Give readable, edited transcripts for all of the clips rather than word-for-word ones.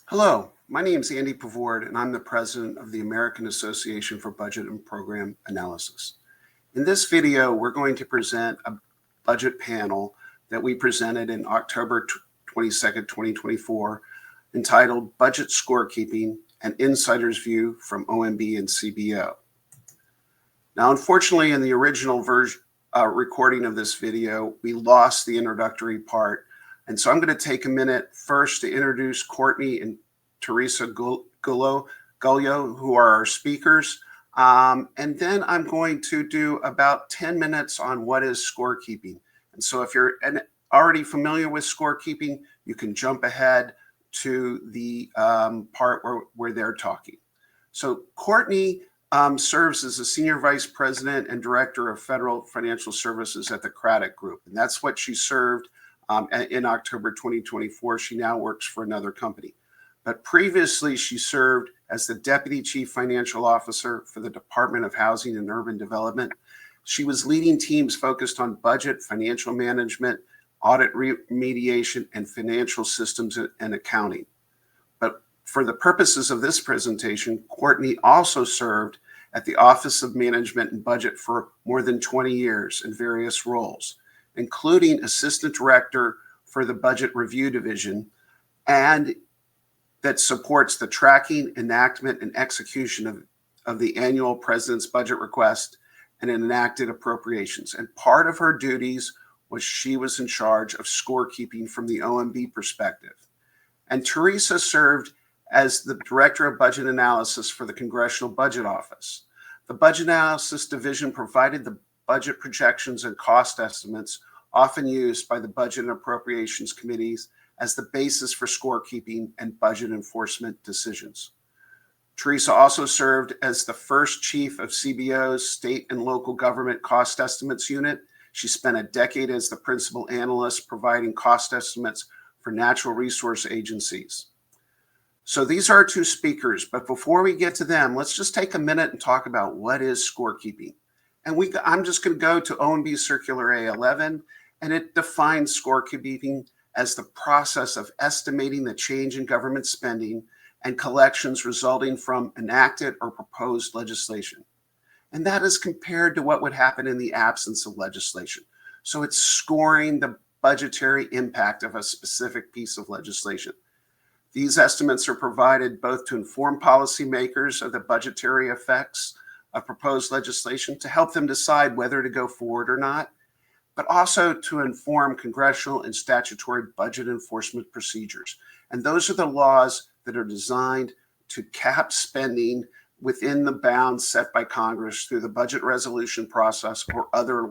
Hello, my name is Andy Pavord, and I'm the president of the American Association for Budget and Program Analysis. In this video, we're going to present a budget panel that we presented in October 22nd, 2024, entitled Budget Scorekeeping, an Insider's View from OMB and CBO. Now, unfortunately, in the original recording of this video, we lost the introductory part. And so I'm going to take a minute first to introduce Courtney and Teresa Gullo, who are our speakers. And then I'm going to do about 10 minutes on what is scorekeeping. And so if you're already familiar with scorekeeping, you can jump ahead to the part where they're talking. So Courtney serves as the Senior Vice President and Director of Federal Financial Services at the Craddock Group. And that's what she served in October 2024. She now works for another company. But previously, she served as the Deputy Chief Financial Officer for the Department of Housing and Urban Development. She was leading teams focused on budget, financial management, audit remediation, and financial systems and accounting. But for the purposes of this presentation, Courtney also served at the Office of Management and Budget for more than 20 years in various roles, including Assistant Director for the Budget Review Division, and that supports the tracking, enactment, and execution of the annual President's budget request and enacted appropriations. And part of her duties was she was in charge of scorekeeping from the OMB perspective. And Teresa served as the Director of Budget Analysis for the Congressional Budget Office. The Budget Analysis Division provided the budget projections and cost estimates often used by the Budget and Appropriations Committees as the basis for scorekeeping and budget enforcement decisions. Teresa also served as the first chief of CBO's State and Local Government Cost Estimates Unit. She spent a decade as the principal analyst providing cost estimates for natural resource agencies. So these are our two speakers, but before we get to them, let's just take a minute and talk about what is scorekeeping. And I'm just going to go to OMB Circular A11, and it defines scorekeeping as the process of estimating the change in government spending and collections resulting from enacted or proposed legislation. And that is compared to what would happen in the absence of legislation. So it's scoring the budgetary impact of a specific piece of legislation. These estimates are provided both to inform policymakers of the budgetary effects of proposed legislation to help them decide whether to go forward or not, but also to inform congressional and statutory budget enforcement procedures. And those are the laws that are designed to cap spending within the bounds set by Congress through the budget resolution process or other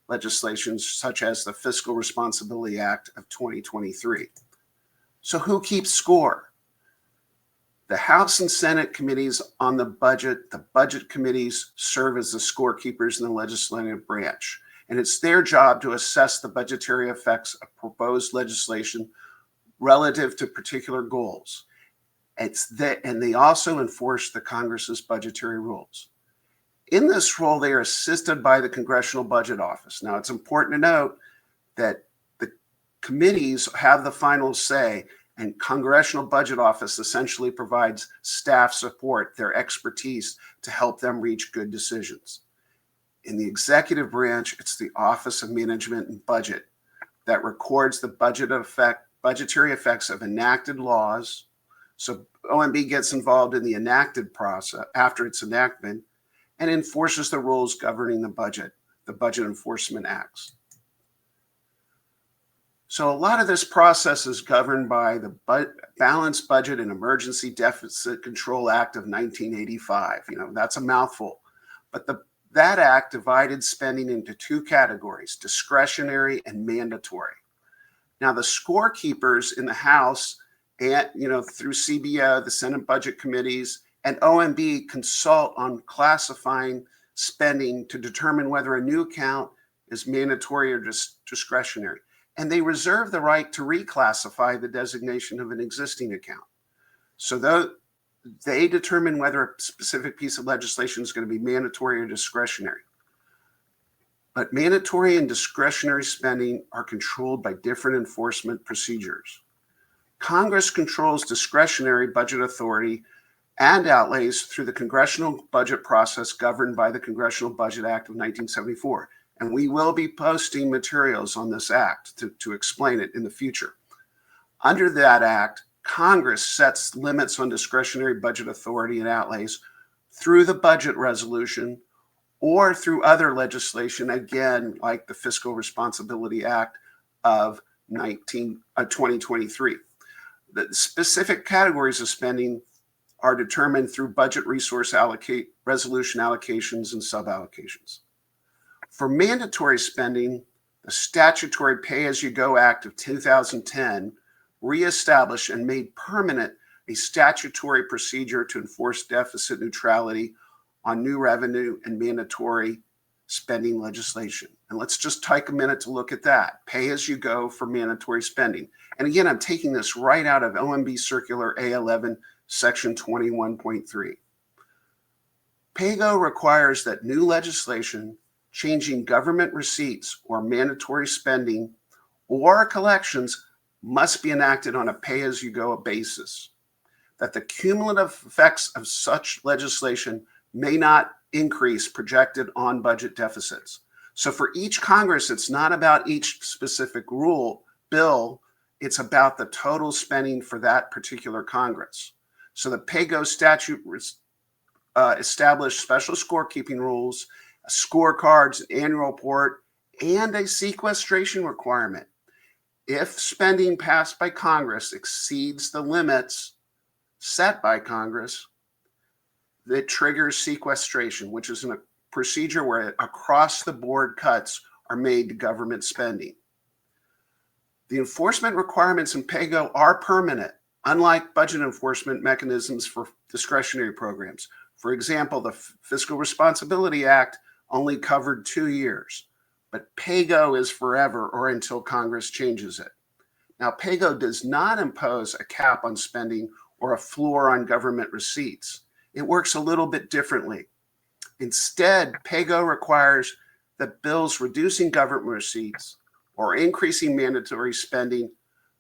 legislations such as the Fiscal Responsibility Act of 2023. So who keeps score? The House and Senate committees on the budget committees serve as the scorekeepers in the legislative branch. And it's their job to assess the budgetary effects of proposed legislation relative to particular goals. And they also enforce the Congress's budgetary rules. In this role, they are assisted by the Congressional Budget Office. Now, it's important to note that the committees have the final say, and Congressional Budget Office essentially provides staff support, their expertise to help them reach good decisions. In the executive branch, it's the Office of Management and Budget that records the budgetary effects of enacted laws. So OMB gets involved in the enacted process after its enactment and enforces the rules governing the Budget Enforcement Acts. So a lot of this process is governed by the Balanced Budget and Emergency Deficit Control Act of 1985. That's a mouthful, but that act divided spending into two categories, discretionary and mandatory. Now, the scorekeepers in the House, and through CBO, the Senate Budget Committees, and OMB consult on classifying spending to determine whether a new account is mandatory or discretionary. And they reserve the right to reclassify the designation of an existing account. So they determine whether a specific piece of legislation is going to be mandatory or discretionary. But mandatory and discretionary spending are controlled by different enforcement procedures. Congress controls discretionary budget authority and outlays through the congressional budget process governed by the Congressional Budget Act of 1974. And we will be posting materials on this act to explain it in the future. Under that act, Congress sets limits on discretionary budget authority and outlays through the budget resolution or through other legislation, again, like the Fiscal Responsibility Act of 2023. The specific categories of spending are determined through budget resource resolution allocations and suballocations. For mandatory spending, the Statutory Pay-As-You-Go Act of 2010 reestablished and made permanent a statutory procedure to enforce deficit neutrality on new revenue and mandatory spending legislation. And let's just take a minute to look at that. Pay-as-you-go for mandatory spending. And again, I'm taking this right out of OMB Circular A11, Section 21.3. PAYGO requires that new legislation changing government receipts or mandatory spending or collections must be enacted on a pay-as-you-go basis, that the cumulative effects of such legislation may not increase projected on budget deficits. So for each Congress, it's not about each specific bill, it's about the total spending for that particular Congress. So the PAYGO statute established special scorekeeping rules, scorecards, an annual report, and a sequestration requirement. If spending passed by Congress exceeds the limits set by Congress, that triggers sequestration, which is a procedure where across-the-board cuts are made to government spending. The enforcement requirements in PAYGO are permanent, unlike budget enforcement mechanisms for discretionary programs. For example, the Fiscal Responsibility Act only covered 2 years, but PAYGO is forever or until Congress changes it. Now, PAYGO does not impose a cap on spending or a floor on government receipts. It works a little bit differently. Instead, PAYGO requires that bills reducing government receipts or increasing mandatory spending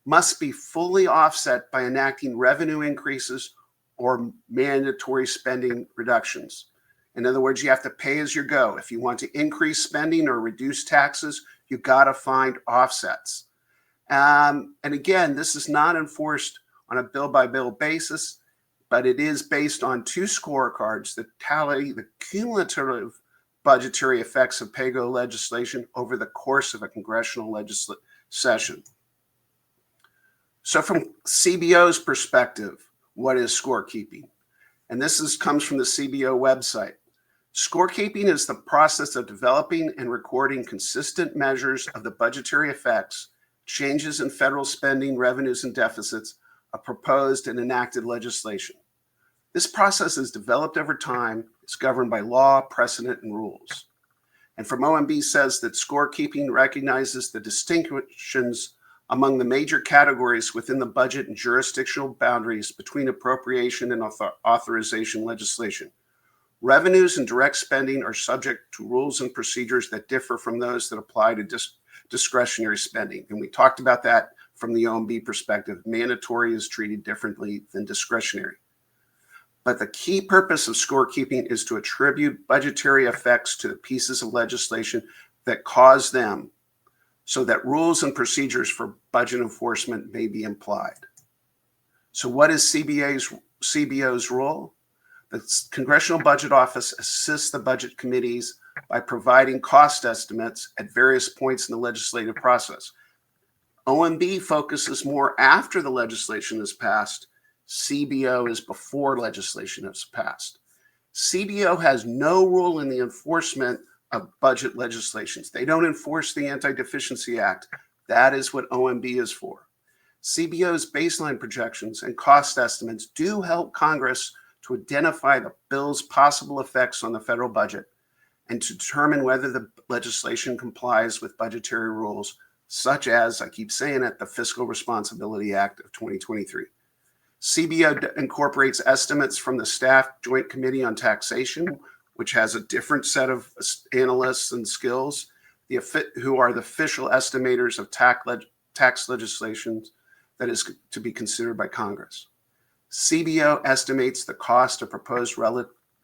must be fully offset by enacting revenue increases or mandatory spending reductions. In other words, you have to pay as you go. If you want to increase spending or reduce taxes, you've got to find offsets. And again, this is not enforced on a bill-by-bill basis, but it is based on 2 scorecards that tally the cumulative budgetary effects of PAYGO legislation over the course of a congressional session. So from CBO's perspective, what is scorekeeping? And this comes from the CBO website. Scorekeeping is the process of developing and recording consistent measures of the budgetary effects, changes in federal spending, revenues, and deficits of proposed and enacted legislation. This process is developed over time. It's governed by law, precedent, and rules. And from OMB says that scorekeeping recognizes the distinctions among the major categories within the budget and jurisdictional boundaries between appropriation and authorization legislation. Revenues and direct spending are subject to rules and procedures that differ from those that apply to discretionary spending. And we talked about that from the OMB perspective. Mandatory is treated differently than discretionary. But the key purpose of scorekeeping is to attribute budgetary effects to the pieces of legislation that cause them, so that rules and procedures for budget enforcement may be applied. So what is CBO's role? The Congressional Budget Office assists the budget committees by providing cost estimates at various points in the legislative process. OMB focuses more after the legislation is passed. CBO is before legislation is passed. CBO has no role in the enforcement of budget legislations. They don't enforce the Anti-Deficiency Act. That is what OMB is for. CBO's baseline projections and cost estimates do help Congress to identify the bill's possible effects on the federal budget and to determine whether the legislation complies with budgetary rules, such as, I keep saying it, the Fiscal Responsibility Act of 2023. CBO incorporates estimates from the Staff Joint Committee on Taxation, which has a different set of analysts and skills, who are the official estimators of tax legislation, that is to be considered by Congress. CBO estimates the cost of proposed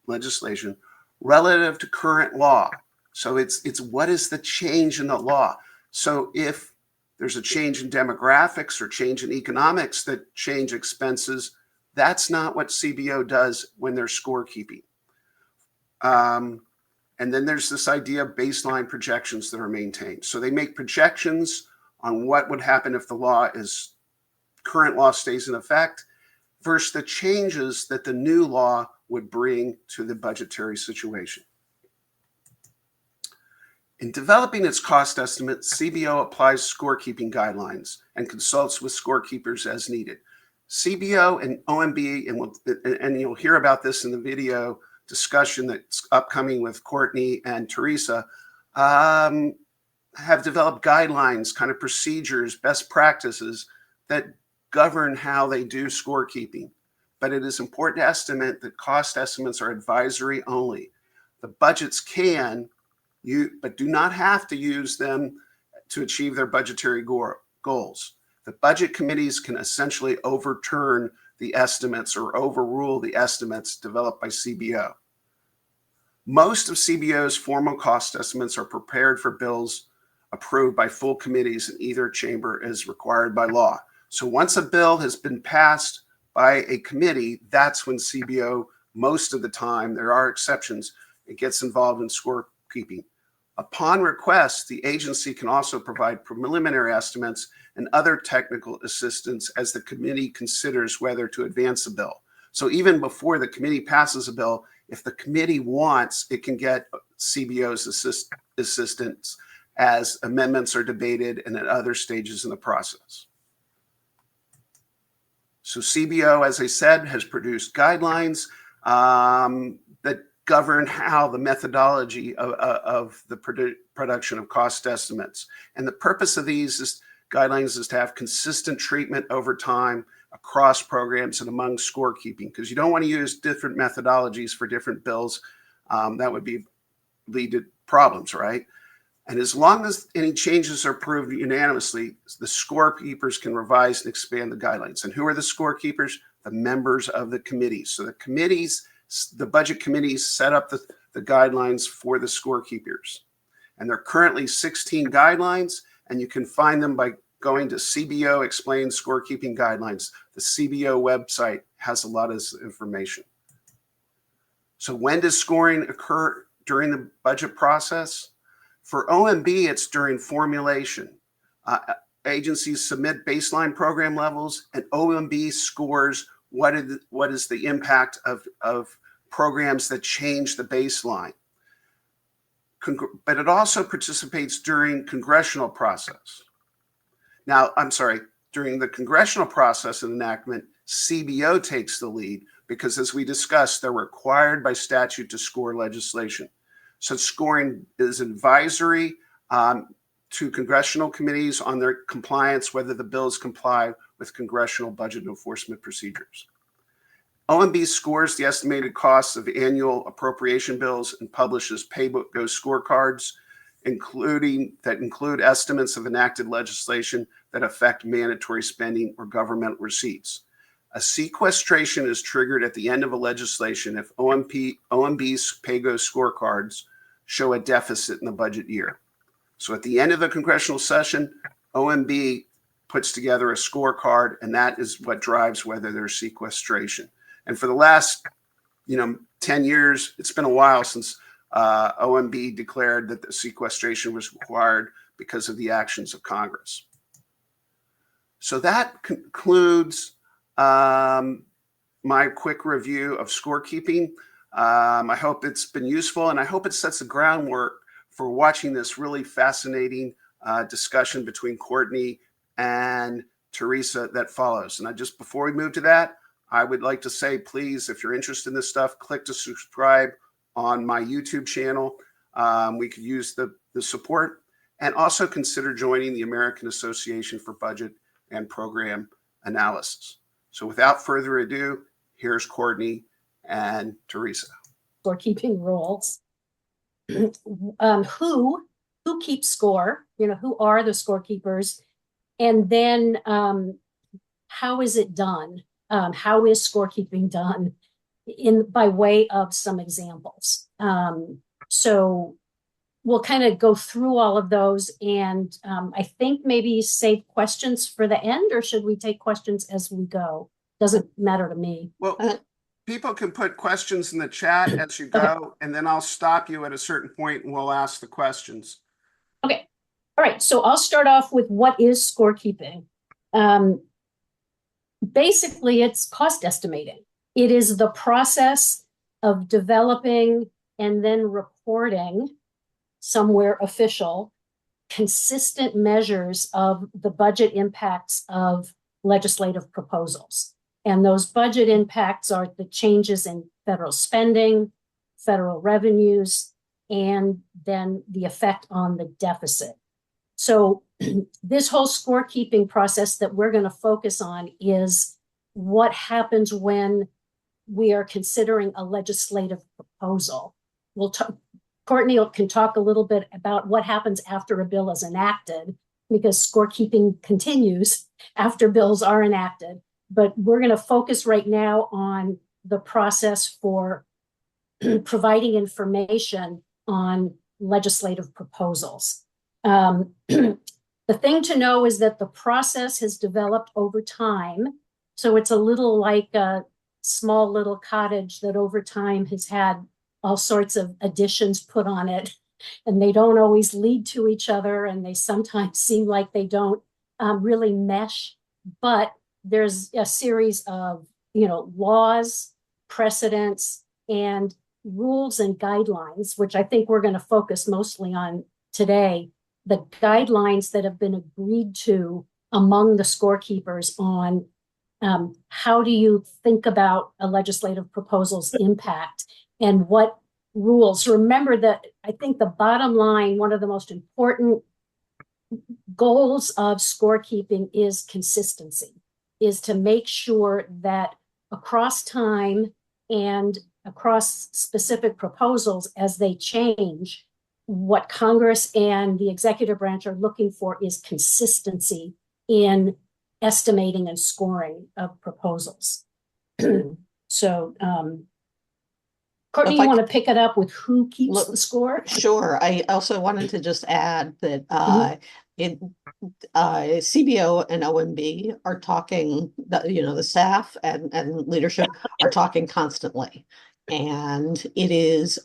legislation relative to current law. So it's what is the change in the law? So if there's a change in demographics or change in economics that change expenses, that's not what CBO does when they're scorekeeping. And then there's this idea of baseline projections that are maintained. So they make projections on what would happen if the current law stays in effect versus the changes that the new law would bring to the budgetary situation. In developing its cost estimate, CBO applies scorekeeping guidelines and consults with scorekeepers as needed. CBO and OMB, and you'll hear about this in the video discussion that's upcoming with Courtney and Teresa, have developed guidelines, kind of procedures, best practices that govern how they do scorekeeping. But it is important to estimate that cost estimates are advisory only. The budgets can, but do not have to use them to achieve their budgetary goals. The budget committees can essentially overturn the estimates or overrule the estimates developed by CBO. Most of CBO's formal cost estimates are prepared for bills approved by full committees in either chamber as required by law. So once a bill has been passed by a committee, that's when CBO, most of the time, there are exceptions, it gets involved in scorekeeping. Upon request, the agency can also provide preliminary estimates and other technical assistance as the committee considers whether to advance a bill. So even before the committee passes a bill, if the committee wants, it can get CBO's assistance as amendments are debated and at other stages in the process. So CBO, as I said, has produced guidelines that govern how the methodology of the production of cost estimates. And the purpose of these guidelines is to have consistent treatment over time across programs and among scorekeeping, because you don't want to use different methodologies for different bills. That would lead to problems, right? And as long as any changes are approved unanimously, the scorekeepers can revise and expand the guidelines. And who are the scorekeepers? The members of the committees. So the budget committees set up the guidelines for the scorekeepers. And there are currently 16 guidelines, and you can find them by going to CBO Explains Scorekeeping Guidelines. The CBO website has a lot of information. So when does scoring occur during the budget process? For OMB, it's during formulation. Agencies submit baseline program levels, and OMB scores what is the impact of programs that change the baseline. But it also participates during congressional process. Now, during the congressional process and enactment, CBO takes the lead because, as we discussed, they're required by statute to score legislation. So scoring is advisory to congressional committees on their compliance, whether the bills comply with congressional budget enforcement procedures. OMB scores the estimated costs of annual appropriation bills and publishes pay-go scorecards, include estimates of enacted legislation that affect mandatory spending or government receipts. A sequestration is triggered at the end of a legislation if OMB's pay-go scorecards show a deficit in the budget year. So at the end of the congressional session, OMB puts together a scorecard, and that is what drives whether there's sequestration. And for the last 10 years, it's been a while since OMB declared that the sequestration was required because of the actions of Congress. So that concludes my quick review of scorekeeping. I hope it's been useful, and I hope it sets the groundwork for watching this really fascinating discussion between Courtney and Teresa that follows. And before we move to that, I would like to say, please, if you're interested in this stuff, click to subscribe on my YouTube channel. We could use the support, and also consider joining the American Association for Budget and Program Analysis. So without further ado, here's Courtney and Teresa. Scorekeeping rules. Who keeps score? Who are the scorekeepers? And then how is it done? How is scorekeeping done by way of some examples? So we'll kind of go through all of those, and I think maybe save questions for the end, or should we take questions as we go? Doesn't matter to me. Well, people can put questions in the chat as you go, Okay. and then I'll stop you at a certain point and we'll ask the questions. Okay. All right. So I'll start off with what is scorekeeping. Basically, it's cost estimating. It is the process of developing and then reporting somewhere official consistent measures of the budget impacts of legislative proposals. And those budget impacts are the changes in federal spending, federal revenues, and then the effect on the deficit. So this whole scorekeeping process that we're going to focus on is what happens when we are considering a legislative proposal. Courtney can talk a little bit about what happens after a bill is enacted, because scorekeeping continues after bills are enacted. But we're going to focus right now on the process for providing information on legislative proposals. The thing to know is that the process has developed over time. So it's a little like a small little cottage that over time has had all sorts of additions put on it, and they don't always lead to each other, and they sometimes seem like they don't really mesh. But there's a series of, laws, precedents, and rules and guidelines, which I think we're going to focus mostly on today, the guidelines that have been agreed to among the scorekeepers on how do you think about a legislative proposal's impact and what rules. Remember that I think the bottom line, one of the most important goals of scorekeeping is consistency, is to make sure that across time and across specific proposals as they change, what Congress and the executive branch are looking for is consistency in estimating and scoring of proposals. So, Courtney, you want to pick it up with who keeps the score? Sure. I also wanted to just add that CBO and OMB are talking, the staff and leadership are talking constantly. And it is,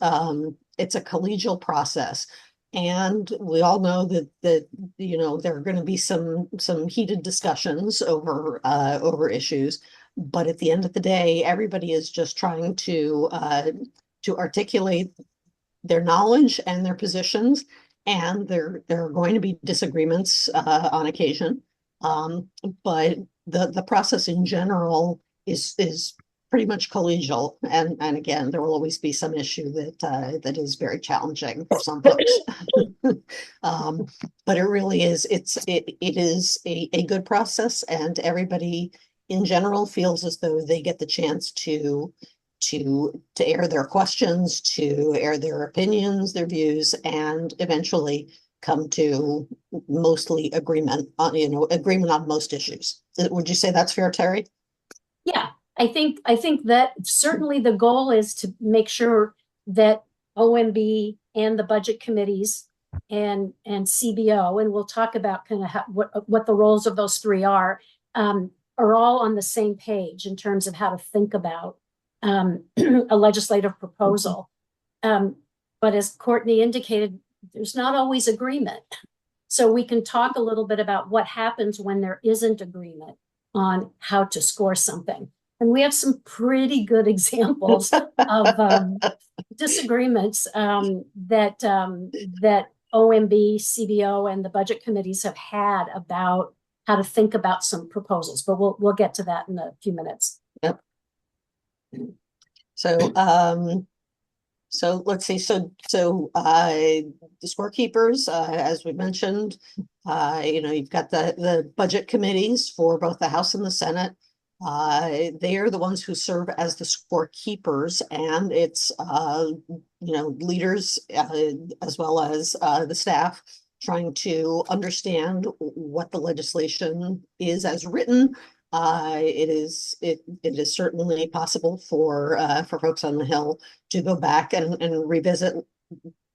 it's a collegial process. And we all know that there are going to be some heated discussions over issues. But at the end of the day, everybody is just trying to articulate their knowledge and their positions, and there are going to be disagreements on occasion. But the process in general is pretty much collegial, and again, there will always be some issue that is very challenging for some folks. But it really is. It is a good process, and everybody in general feels as though they get the chance to air their questions, to air their opinions, their views, and eventually come to mostly agreement on most issues. Would you say that's fair, Terry? Yeah, I think that certainly the goal is to make sure that OMB and the budget committees and CBO, and we'll talk about kind of what the roles of those three are all on the same page in terms of how to think about a legislative proposal. But as Courtney indicated, there's not always agreement. So we can talk a little bit about what happens when there isn't agreement on how to score something. And we have some pretty good examples of disagreements that OMB, CBO, and the budget committees have had about how to think about some proposals. But we'll get to that in a few minutes. Yep. So let's see. So the scorekeepers, as we mentioned, you've got the budget committees for both the House and the Senate. They are the ones who serve as the scorekeepers, and it's leaders as well as the staff trying to understand what the legislation is as written, It is certainly possible for folks on the Hill to go back and revisit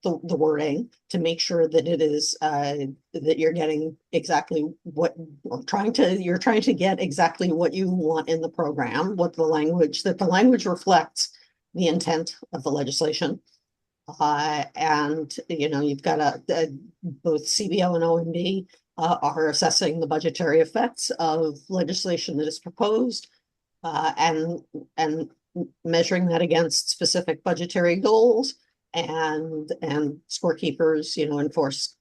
the wording to make sure that it is that you're getting exactly what you're trying to get exactly what you want in the program, that the language reflects the intent of the legislation. And you've got both CBO and OMB are assessing the budgetary effects of legislation that is proposed and measuring that against specific budgetary goals, and scorekeepers, enforce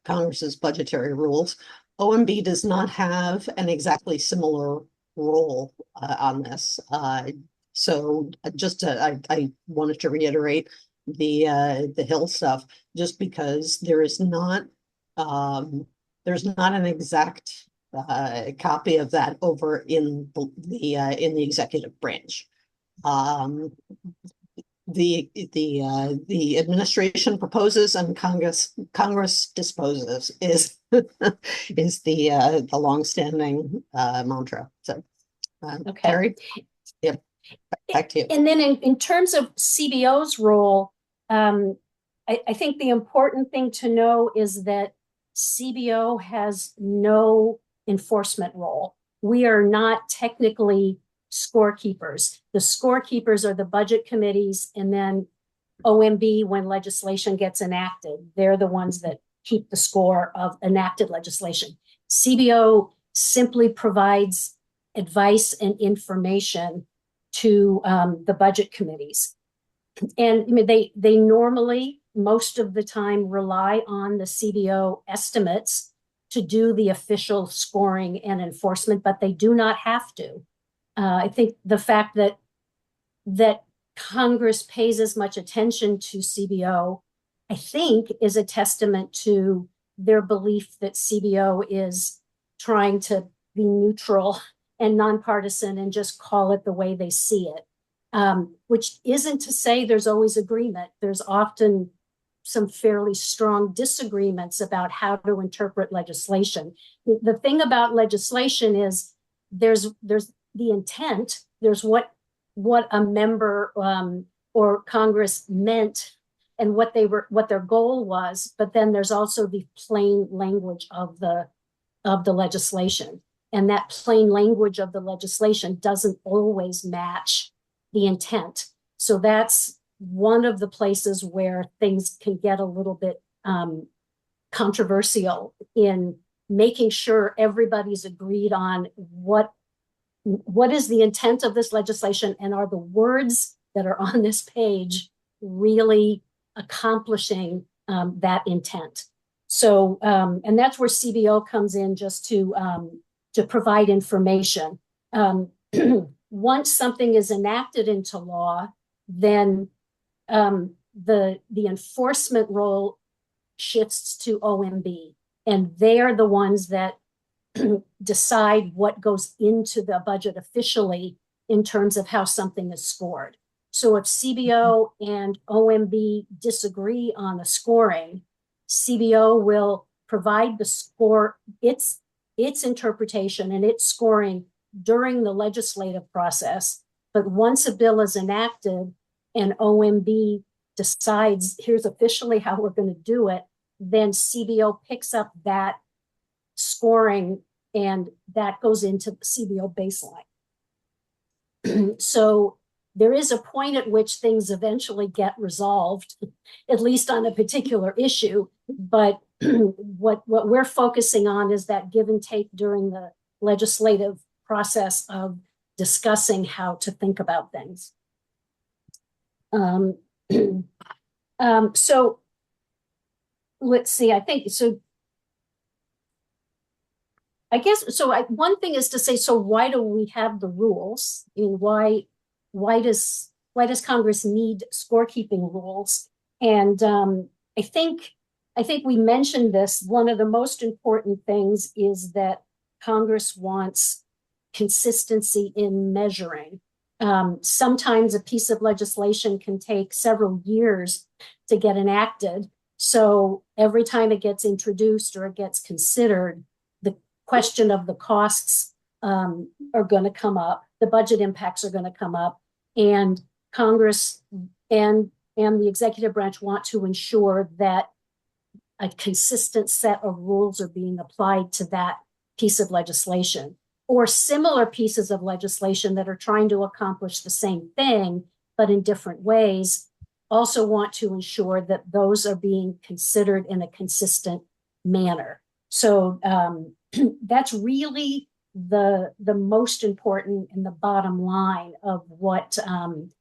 Congress's budgetary rules. OMB does not have an exactly similar role on this. So I wanted to reiterate the Hill stuff, just because there's not an exact copy of that over in the executive branch. The administration proposes and Congress disposes is the longstanding mantra. So, Okay. Terry, yeah, back to you. And then in terms of CBO's role, I think the important thing to know is that CBO has no enforcement role. We are not technically scorekeepers. The scorekeepers are the budget committees, and then OMB, when legislation gets enacted, they're the ones that keep the score of enacted legislation. CBO simply provides advice and information to the budget committees. And they normally, most of the time, rely on the CBO estimates to do the official scoring and enforcement, but they do not have to. I think the fact that Congress pays as much attention to CBO, I think, is a testament to their belief that CBO is trying to be neutral and nonpartisan and just call it the way they see it, which isn't to say there's always agreement. There's often some fairly strong disagreements about how to interpret legislation. The thing about legislation is there's the intent, there's what a member or Congress meant and what their goal was, but then there's also the plain language of the legislation. And that plain language of the legislation doesn't always match the intent. So that's one of the places where things can get a little bit controversial in making sure everybody's agreed on what is the intent of this legislation, and are the words that are on this page really accomplishing that intent. So, and that's where CBO comes in, just to provide information. Once something is enacted into law, then the enforcement role shifts to OMB, and they are the ones that decide what goes into the budget officially in terms of how something is scored. So if CBO and OMB disagree on the scoring, CBO will provide the score, its interpretation and its scoring during the legislative process. But once a bill is enacted and OMB decides here's officially how we're going to do it, then CBO picks up that scoring and that goes into the CBO baseline. So there is a point at which things eventually get resolved, at least on a particular issue. But what we're focusing on is that give and take during the legislative process of discussing how to think about things. So let's see, one thing is to say, so why do we have the rules? I mean, why does Congress need scorekeeping rules? And I think we mentioned this. One of the most important things is that Congress wants consistency in measuring. Sometimes a piece of legislation can take several years to get enacted. So every time it gets introduced or it gets considered, the question of the costs are going to come up. The budget impacts are going to come up, and Congress and the executive branch want to ensure that a consistent set of rules are being applied to that piece of legislation, or similar pieces of legislation that are trying to accomplish the same thing, but in different ways, also want to ensure that those are being considered in a consistent manner. So that's really the most important and the bottom line of what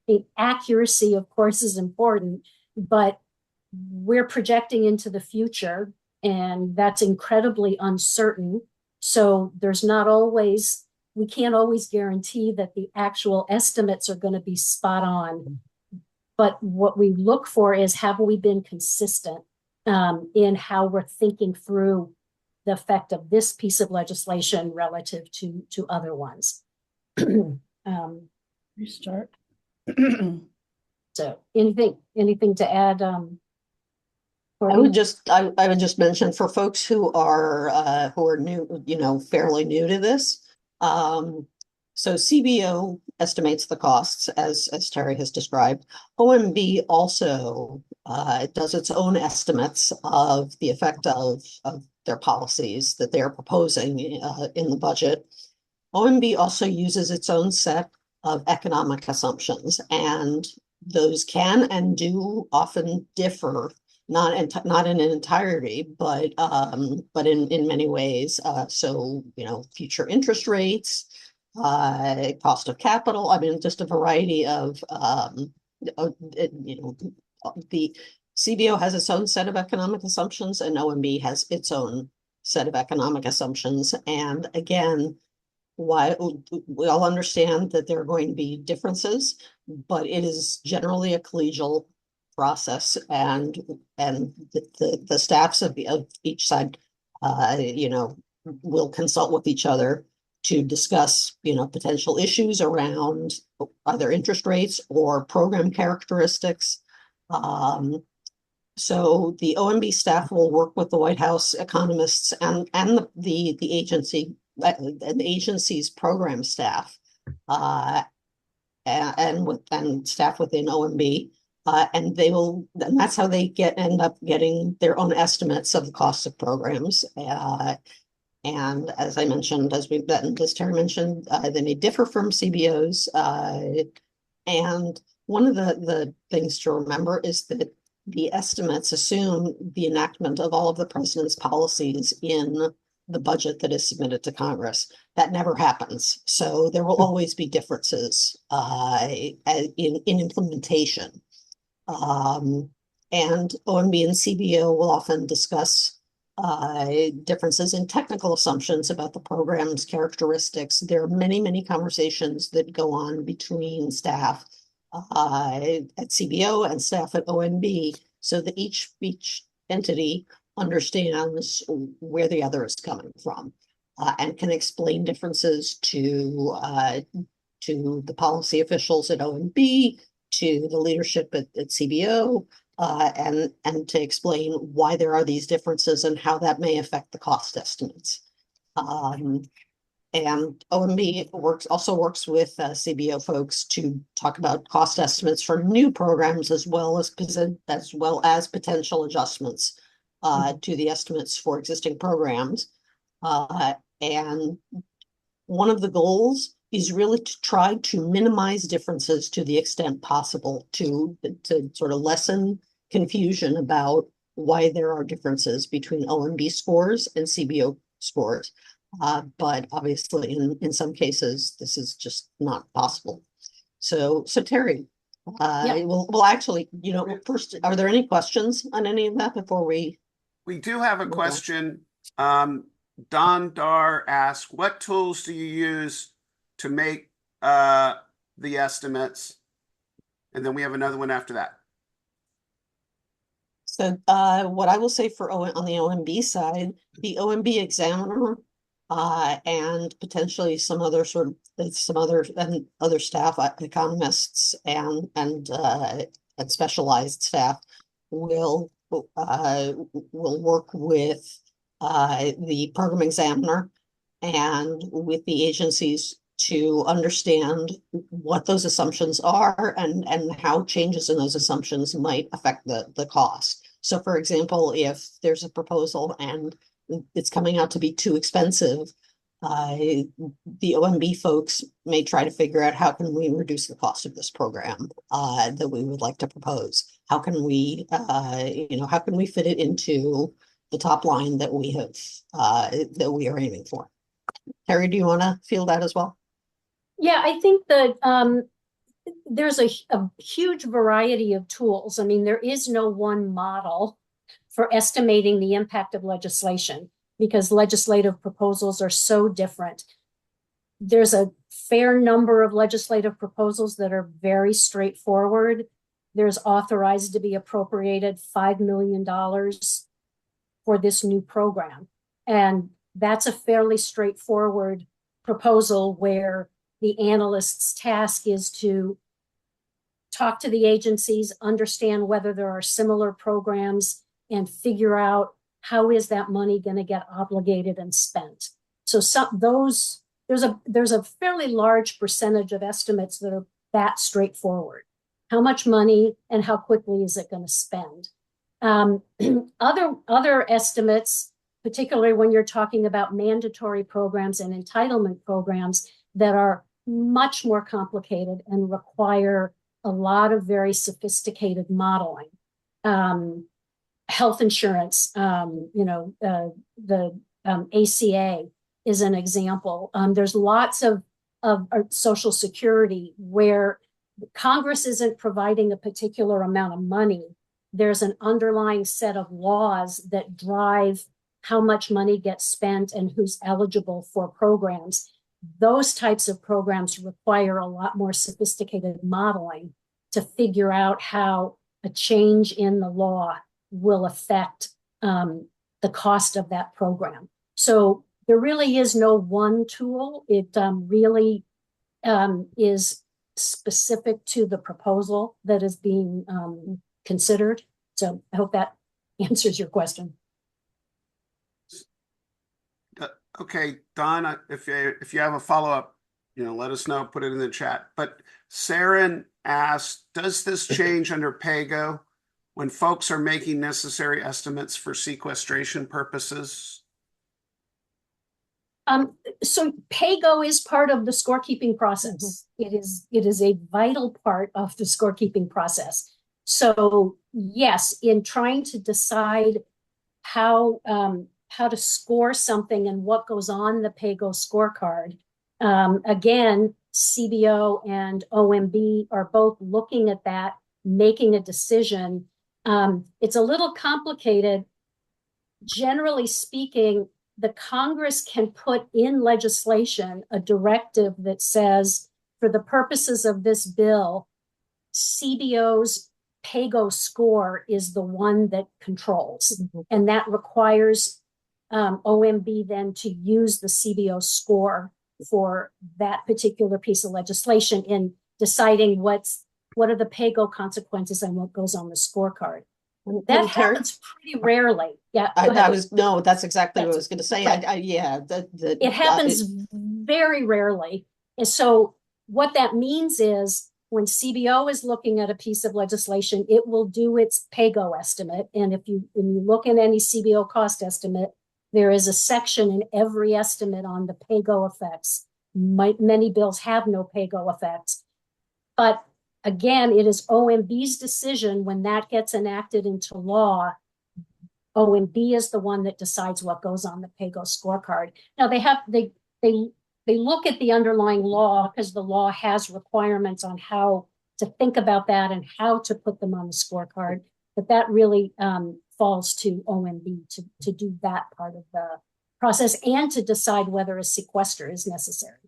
the accuracy, of course, is important, but we're projecting into the future, and that's incredibly uncertain. So there's not always, we can't always guarantee that the actual estimates are going to be spot on. But what we look for is, have we been consistent in how we're thinking through the effect of this piece of legislation relative to other ones? Restart. So anything to add? I would just mention, for folks who are new, fairly new to this. So CBO estimates the costs as Terry has described. OMB also does its own estimates of the effect of their policies that they are proposing in the budget. OMB also uses its own set of economic assumptions, and those can and do often differ, not in an entirety, but in many ways. So future interest rates, cost of capital. I mean, just a variety of the CBO has its own set of economic assumptions, and OMB has its own set of economic assumptions. And again, why we all understand that there are going to be differences, but it is generally a collegial process, and the staffs of each side, will consult with each other to discuss, potential issues around either interest rates or program characteristics. So the OMB staff will work with the White House economists and the agency's program staff, and staff within OMB, and that's how they end up getting their own estimates of the cost of programs. And as I mentioned, as Terry mentioned, they may differ from CBOs. And one of the things to remember is that the estimates assume the enactment of all of the president's policies in the budget that is submitted to Congress. That never happens. So there will always be differences in implementation. And OMB and CBO will often discuss differences in technical assumptions about the program's characteristics. There are many conversations that go on between staff at CBO and staff at OMB, so that each entity understands where the other is coming from, and can explain differences to the policy officials at OMB, to the leadership at CBO, and to explain why there are these differences and how that may affect the cost estimates. And OMB also works with CBO folks to talk about cost estimates for new programs, as well as potential adjustments to the estimates for existing programs. And one of the goals is really to try to minimize differences to the extent possible, to sort of lessen confusion about why there are differences between OMB scores and CBO scores. But obviously, in some cases, this is just not possible. So Terry, we'll actually, first, are there any questions on any of that before we? We do have a question. Don Dar asks, what tools do you use to make the estimates? And then we have another one after that. So what I will say on the OMB side, the OMB examiner and potentially some other staff, economists and specialized staff will work with the program examiner and with the agencies to understand what those assumptions are and how changes in those assumptions might affect the cost. So for example, if there's a proposal and it's coming out to be too expensive, the OMB folks may try to figure out how can we reduce the cost of this program that we would like to propose. How can we, how can we fit it into the top line that we have that we are aiming for? Terry, do you want to field that as well? Yeah, I think that there's a huge variety of tools. I mean, there is no one model for estimating the impact of legislation because legislative proposals are so different. There's a fair number of legislative proposals that are very straightforward. There's authorized to be appropriated $5 million for this new program. And that's a fairly straightforward proposal where the analyst's task is to talk to the agencies, understand whether there are similar programs, and figure out how is that money going to get obligated and spent. So there's a fairly large percentage of estimates that are that straightforward. How much money and how quickly is it going to spend? Other estimates, particularly when you're talking about mandatory programs and entitlement programs that are much more complicated and require a lot of very sophisticated modeling. Health insurance, the ACA is an example. There's lots of Social Security where Congress isn't providing a particular amount of money. There's an underlying set of laws that drive how much money gets spent and who's eligible for programs. Those types of programs require a lot more sophisticated modeling to figure out how a change in the law will affect the cost of that program. So there really is no one tool. It really is specific to the proposal that is being considered. So I hope that answers your question. Okay, Don, if you have a follow-up, let us know, put it in the chat. But Saren asked, does this change under PAYGO when folks are making necessary estimates for sequestration purposes? So PAYGO is part of the scorekeeping process. Mm-hmm. It is a vital part of the scorekeeping process. So yes, in trying to decide how to score something and what goes on the PAYGO scorecard, again, CBO and OMB are both looking at that, making a decision. It's a little complicated. Generally speaking, the Congress can put in legislation a directive that says, for the purposes of this bill, CBO's PAYGO score is the one that controls. Mm-hmm. And that requires OMB then to use the CBO score for that particular piece of legislation in deciding what are the PAYGO consequences and what goes on the scorecard. That happens pretty rarely. Yeah, that's exactly what I was going to say. Right. It happens very rarely. And so what that means is when CBO is looking at a piece of legislation, it will do its PAYGO estimate. And when you look at any CBO cost estimate, there is a section in every estimate on the PAYGO effects. Many bills have no PAYGO effects. But again, it is OMB's decision when that gets enacted into law. OMB is the one that decides what goes on the PAYGO scorecard. Now they look at the underlying law because the law has requirements on how to think about that and how to put them on the scorecard. But that really falls to OMB to do that part of the process and to decide whether a sequester is necessary.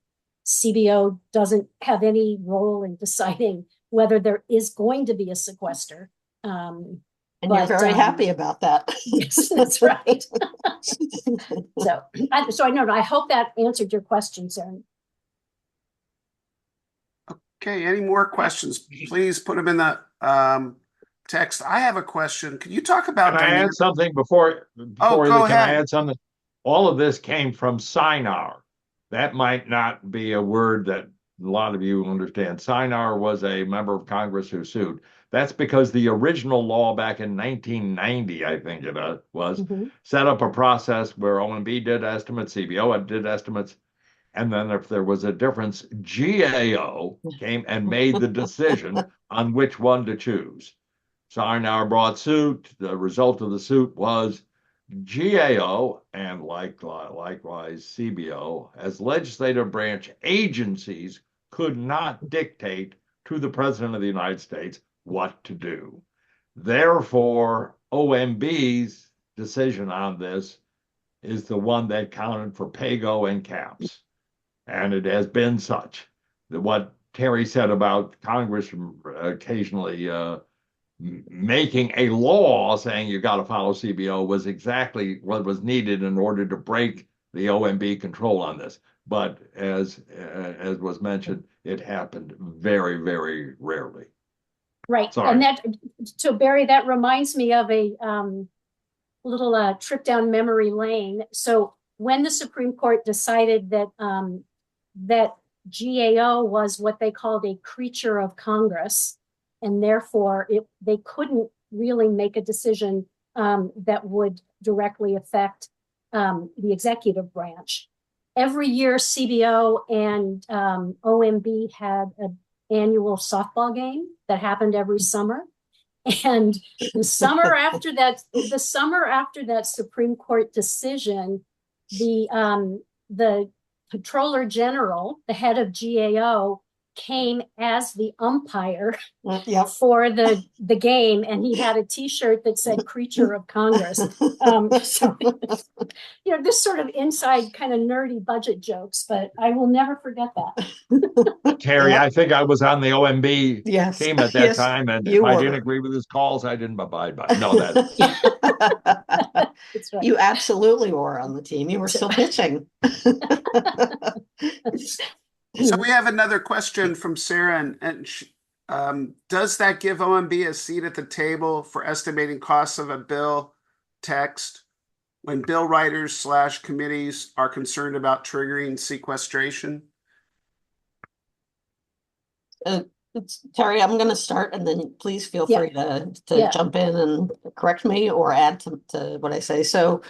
CBO doesn't have any role in deciding whether there is going to be a sequester. And you're very happy about that. Yes, that's right. So I know. I hope that answered your question, Saren. Okay, any more questions? Please put them in the text. I have a question. Can you talk about? Can I add something before? Go ahead. Can I add something? All of this came from SINAR, That might not be a word that a lot of you understand. Sinar was a member of Congress who sued. That's because the original law back in 1990, I think it was, Mhm. set up a process where OMB did estimates, CBO did estimates, and then if there was a difference, GAO came and made the decision on which one to choose. Sinar brought suit. The result of the suit was GAO and likewise CBO, as legislative branch agencies, could not dictate to the President of the United States what to do. Therefore, OMB's decision on this is the one that counted for PAYGO and CAPS. And it has been such. That what Terry said about Congress occasionally making a law saying you got to follow CBO was exactly what was needed in order to break the OMB control on this. But as was mentioned, it happened very, very rarely. Right. Sorry. And that, so Barry, that reminds me of a little trip down memory lane. So when the Supreme Court decided that that GAO was what they called a creature of Congress, and therefore they couldn't really make a decision that would directly affect the executive branch. Every year, CBO and OMB had an annual softball game that happened every summer. And the summer after that Supreme Court decision, the Comptroller General, the head of GAO, came as the umpire for the game, and he had a T-shirt that said "Creature of Congress." So, this sort of inside kind of nerdy budget jokes, but I will never forget that. Terry, I think I was on the OMB Yes. team at that time, and if I didn't agree with his calls, I didn't abide by. No, that. That's right. You absolutely were on the team. You were still pitching. So we have another question from Sarah, and does that give OMB a seat at the table for estimating costs of a bill text when bill writers / committees are concerned about triggering sequestration? Terry, I'm going to start, and then please feel free to jump in and correct me or add to what I say. So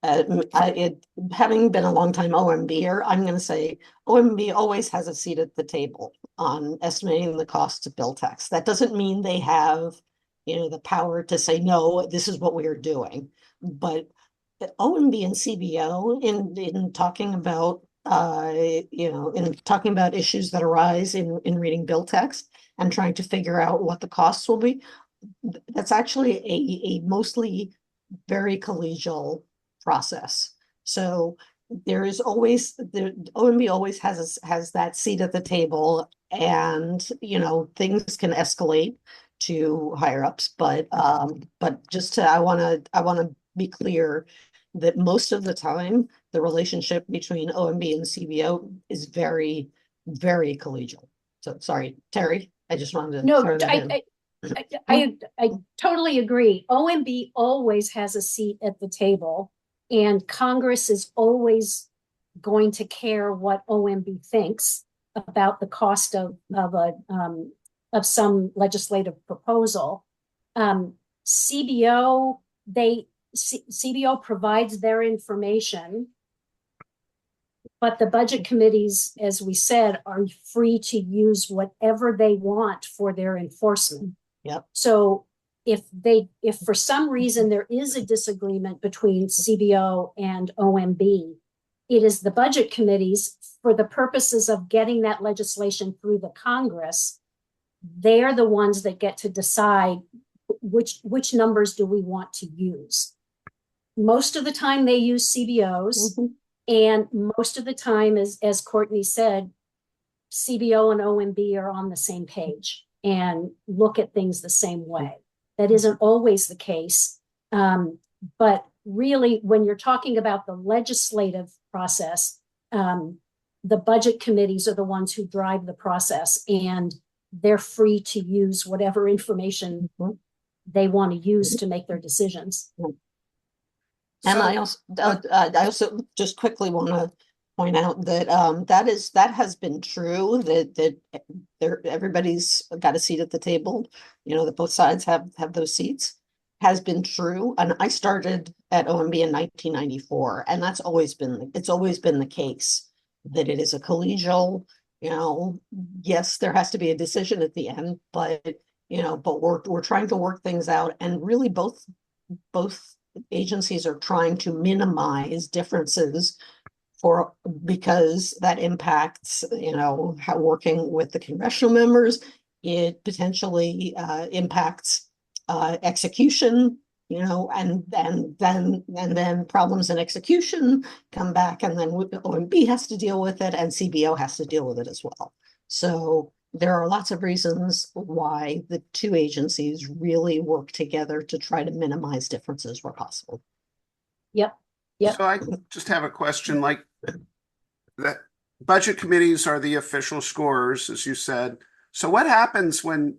having been a long time OMBer, I'm going to say OMB always has a seat at the table on estimating the costs of bill text. That doesn't mean they have, the power to say, no, this is what we are doing. But OMB and CBO in talking about, in talking about issues that arise in reading bill text and trying to figure out what the costs will be, that's actually a mostly very collegial process. So there is always OMB always has that seat at the table, and things can escalate to higher ups. But just to I want to be clear that most of the time the relationship between OMB and CBO is very, very collegial. So sorry, Terry, I just wanted to throw that in. I totally agree. OMB always has a seat at the table, and Congress is always going to care what OMB thinks about the cost of some legislative proposal. CBO provides their information, but the budget committees, as we said, are free to use whatever they want for their enforcement. Yep. So if for some reason there is a disagreement between CBO and OMB, it is the budget committees, for the purposes of getting that legislation through the Congress, they're the ones that get to decide which numbers do we want to use. Most of the time they use CBOs, and most of the time, as Courtney said, CBO and OMB are on the same page and look at things the same way. That isn't always the case, but really, when you're talking about the legislative process, the budget committees are the ones who drive the process, and they're free to use whatever information they want to use to make their decisions. And I also just quickly want to point out that that has been true, that everybody's got a seat at the table, that both sides have those seats, has been true. And I started at OMB in 1994, and it's always been the case that it is a collegial, yes, there has to be a decision at the end, but we're trying to work things out, and really both agencies are trying to minimize differences because that impacts, how working with the congressional members. It potentially impacts execution, and then problems in execution come back, and then OMB has to deal with it, and CBO has to deal with it as well. So there are lots of reasons why the two agencies really work together to try to minimize differences where possible. Yep. So I just have a question, like that budget committees are the official scorers, as you said. So what happens when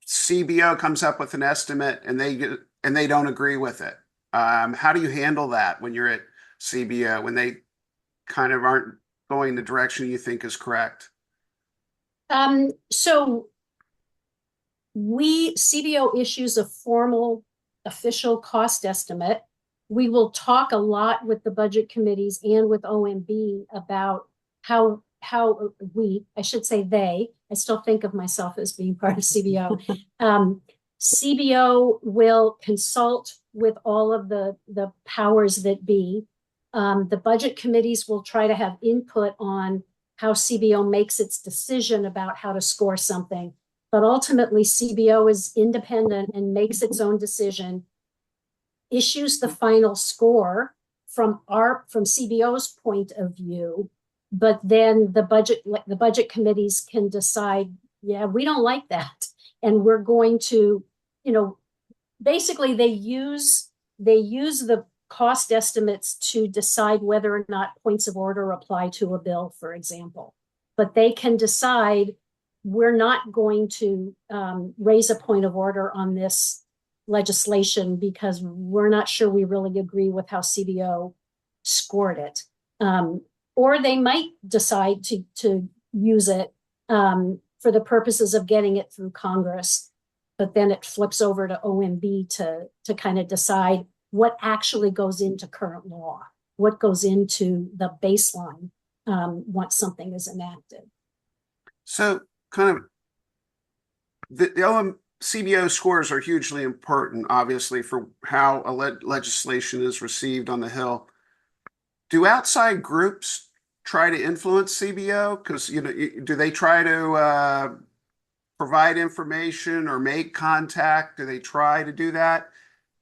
CBO comes up with an estimate and they don't agree with it? How do you handle that when you're at CBO, when they kind of aren't going the direction you think is correct? So CBO issues a formal official cost estimate. We will talk a lot with the budget committees and with OMB about how I should say I still think of myself as being part of CBO. CBO will consult with all of the powers that be. The budget committees will try to have input on how CBO makes its decision about how to score something. But ultimately, CBO is independent and makes its own decision, issues the final score from CBO's point of view, but then the budget committees can decide, yeah, we don't like that, and we're going to, basically they use the cost estimates to decide whether or not points of order apply to a bill, for example. But they can decide, we're not going to raise a point of order on this legislation because we're not sure we really agree with how CBO scored it. Or they might decide to use it for the purposes of getting it through Congress, but then it flips over to OMB to kind of decide what actually goes into current law, what goes into the baseline once something is enacted. So kind of the CBO scores are hugely important, obviously, for how a legislation is received on the Hill. Do outside groups try to influence CBO? Because, do they try to provide information or make contact? Do they try to do that?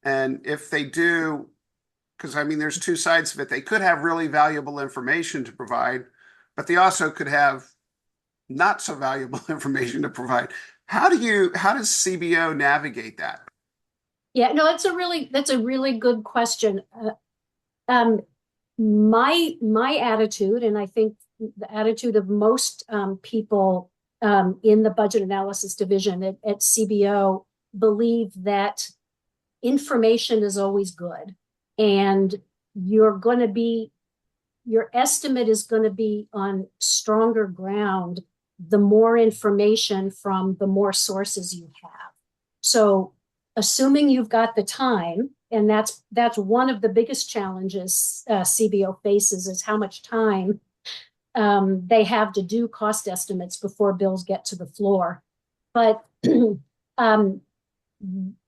And if they do, because there's two sides of it. They could have really valuable information to provide, but they also could have not so valuable information to provide. How does CBO navigate that? Yeah, no, that's a really good question. My attitude, and I think the attitude of most people in the budget analysis division at CBO, believe that information is always good, and your estimate is going to be on stronger ground the more information from the more sources you have. So assuming you've got the time, and that's one of the biggest challenges CBO faces, is how much time they have to do cost estimates before bills get to the floor. But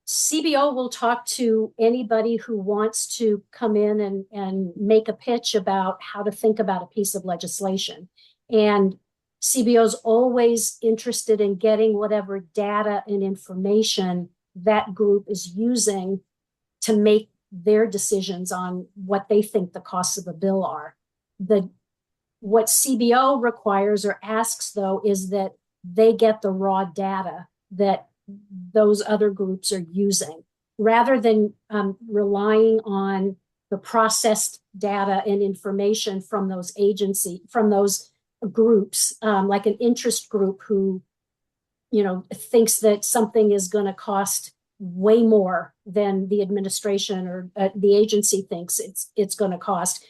CBO will talk to anybody who wants to come in and make a pitch about how to think about a piece of legislation. And CBO is always interested in getting whatever data and information that group is using to make their decisions on what they think the costs of a bill are. What CBO requires or asks, though, is that they get the raw data that those other groups are using, rather than relying on the processed data and information from those groups, like an interest group who, thinks that something is going to cost way more than the administration or the agency thinks it's going to cost.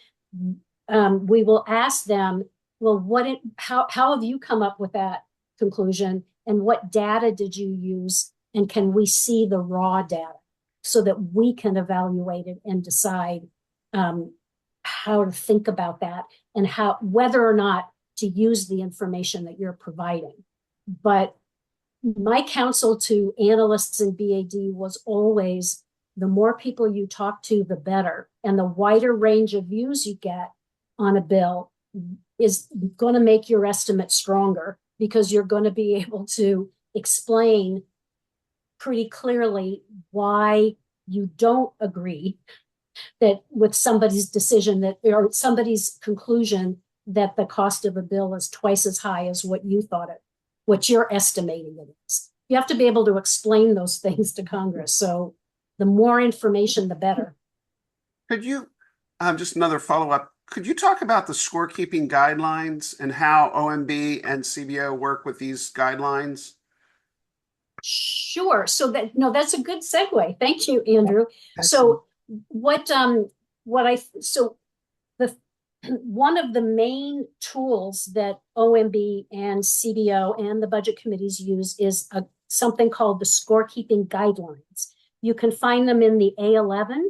we will ask them, well, how have you come up with that conclusion? And what data did you use? And can we see the raw data so that we can evaluate it and decide how to think about that and whether or not to use the information that you're providing. But my counsel to analysts and BAD was always, the more people you talk to, the better. And the wider range of views you get on a bill is going to make your estimate stronger, because you're going to be able to explain pretty clearly why you don't agree that with somebody's decision that, or somebody's conclusion that the cost of a bill is twice as high as what you thought what you're estimating it is. You have to be able to explain those things to Congress. So the more information, the better. Could you, just another follow-up, could you talk about the scorekeeping guidelines and how OMB and CBO work with these guidelines? Sure. So that's a good segue. Thank you, Andrew. Excellent. So one of the main tools that OMB and CBO and the budget committees use is something called the scorekeeping guidelines. You can find them in the A11.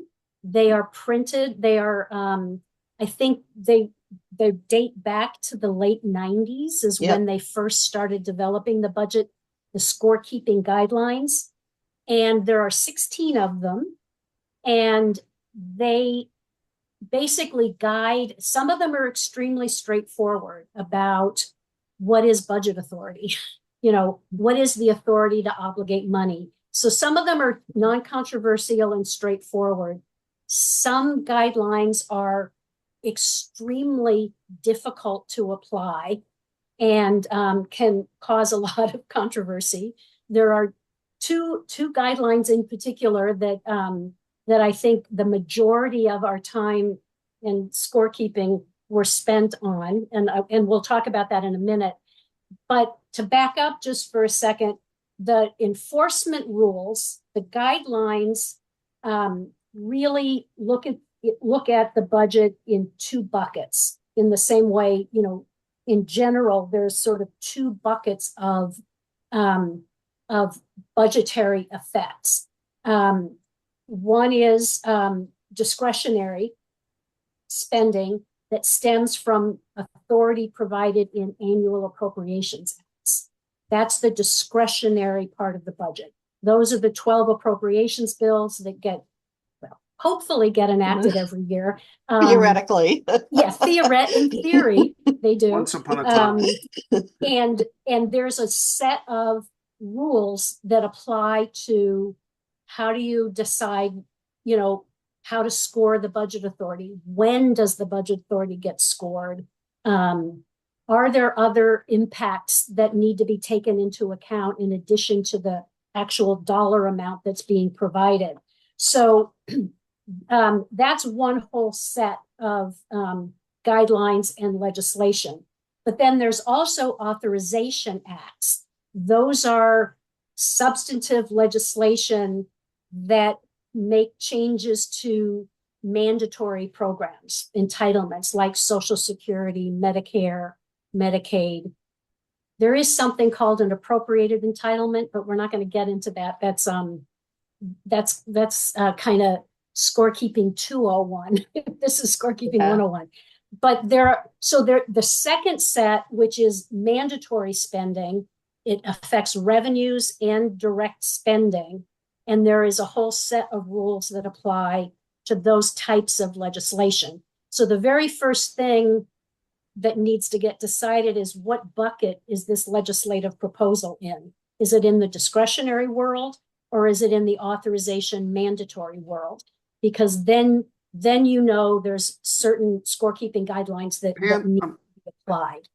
They are printed. They are, I think they date back to the late 90s is when they first started developing the scorekeeping guidelines. And there are 16 of them. And they basically guide, some of them are extremely straightforward about what is budget authority, what is the authority to obligate money. So some of them are non-controversial and straightforward. Some guidelines are extremely difficult to apply and can cause a lot of controversy. There are two guidelines in particular that I think the majority of our time in scorekeeping were spent on, and we'll talk about that in a minute. But to back up just for a second, the enforcement rules, the guidelines, really look at the budget in two buckets. In the same way, in general, there's sort of two buckets of budgetary effects. One is discretionary spending that stems from authority provided in annual appropriations acts. That's the discretionary part of the budget. Those are the 12 appropriations bills that hopefully get enacted every year. Theoretically. In theory, they do. Once upon a time. And there's a set of rules that apply to how do you decide, how to score the budget authority? When does the budget authority get scored? Are there other impacts that need to be taken into account in addition to the actual dollar amount that's being provided? So that's one whole set of guidelines and legislation. But then there's also authorization acts. Those are substantive legislation that make changes to mandatory programs, entitlements like Social Security, Medicare, Medicaid. There is something called an appropriated entitlement, but we're not going to get into that. That's kind of scorekeeping 201. This is scorekeeping 101. But the second set, which is mandatory spending, it affects revenues and direct spending. And there is a whole set of rules that apply to those types of legislation. So the very first thing that needs to get decided is, what bucket is this legislative proposal in? Is it in the discretionary world, or is it in the authorization mandatory world? Because then there's certain scorekeeping guidelines that need to be applied.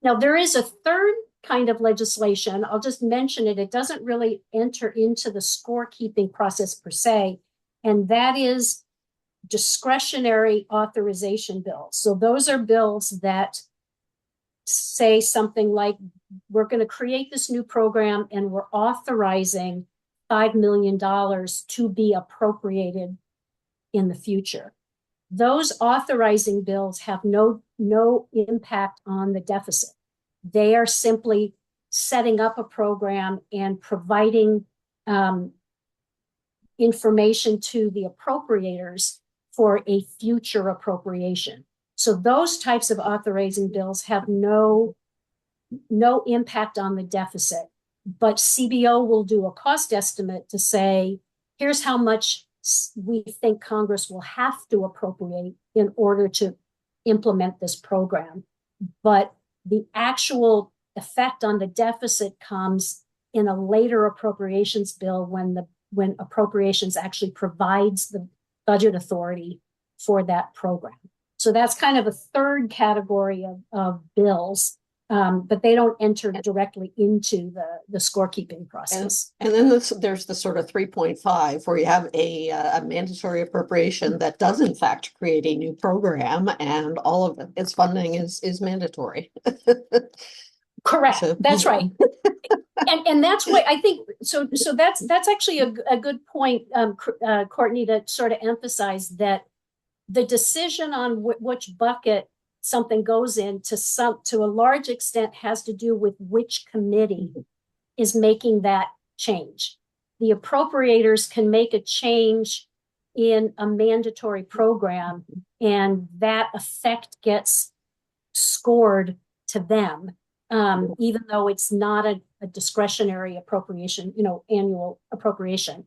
Now, there is a third kind of legislation. I'll just mention it. It doesn't really enter into the scorekeeping process per se, and that is discretionary authorization bills. So those are bills that say something like, we're going to create this new program and we're authorizing $5 million to be appropriated in the future. those authorizing bills have no impact on the deficit. They are simply setting up a program and providing information to the appropriators for a future appropriation. So those types of authorizing bills have no impact on the deficit, but CBO will do a cost estimate to say, here's how much we think Congress will have to appropriate in order to implement this program. But the actual effect on the deficit comes in a later appropriations bill when appropriations actually provides the budget authority for that program. So that's kind of a third category of bills, but they don't enter directly into the scorekeeping process. And then there's the sort of 3.5 where you have a mandatory appropriation that does in fact create a new program, and all of its funding is mandatory. Correct. So- That's right. And that's what I think. So that's actually a good point, Courtney, to sort of emphasize that the decision on which bucket something goes in to a large extent has to do with which committee is making that change. The appropriators can make a change in a mandatory program, and that effect gets scored to them, even though it's not a discretionary appropriation, annual appropriation.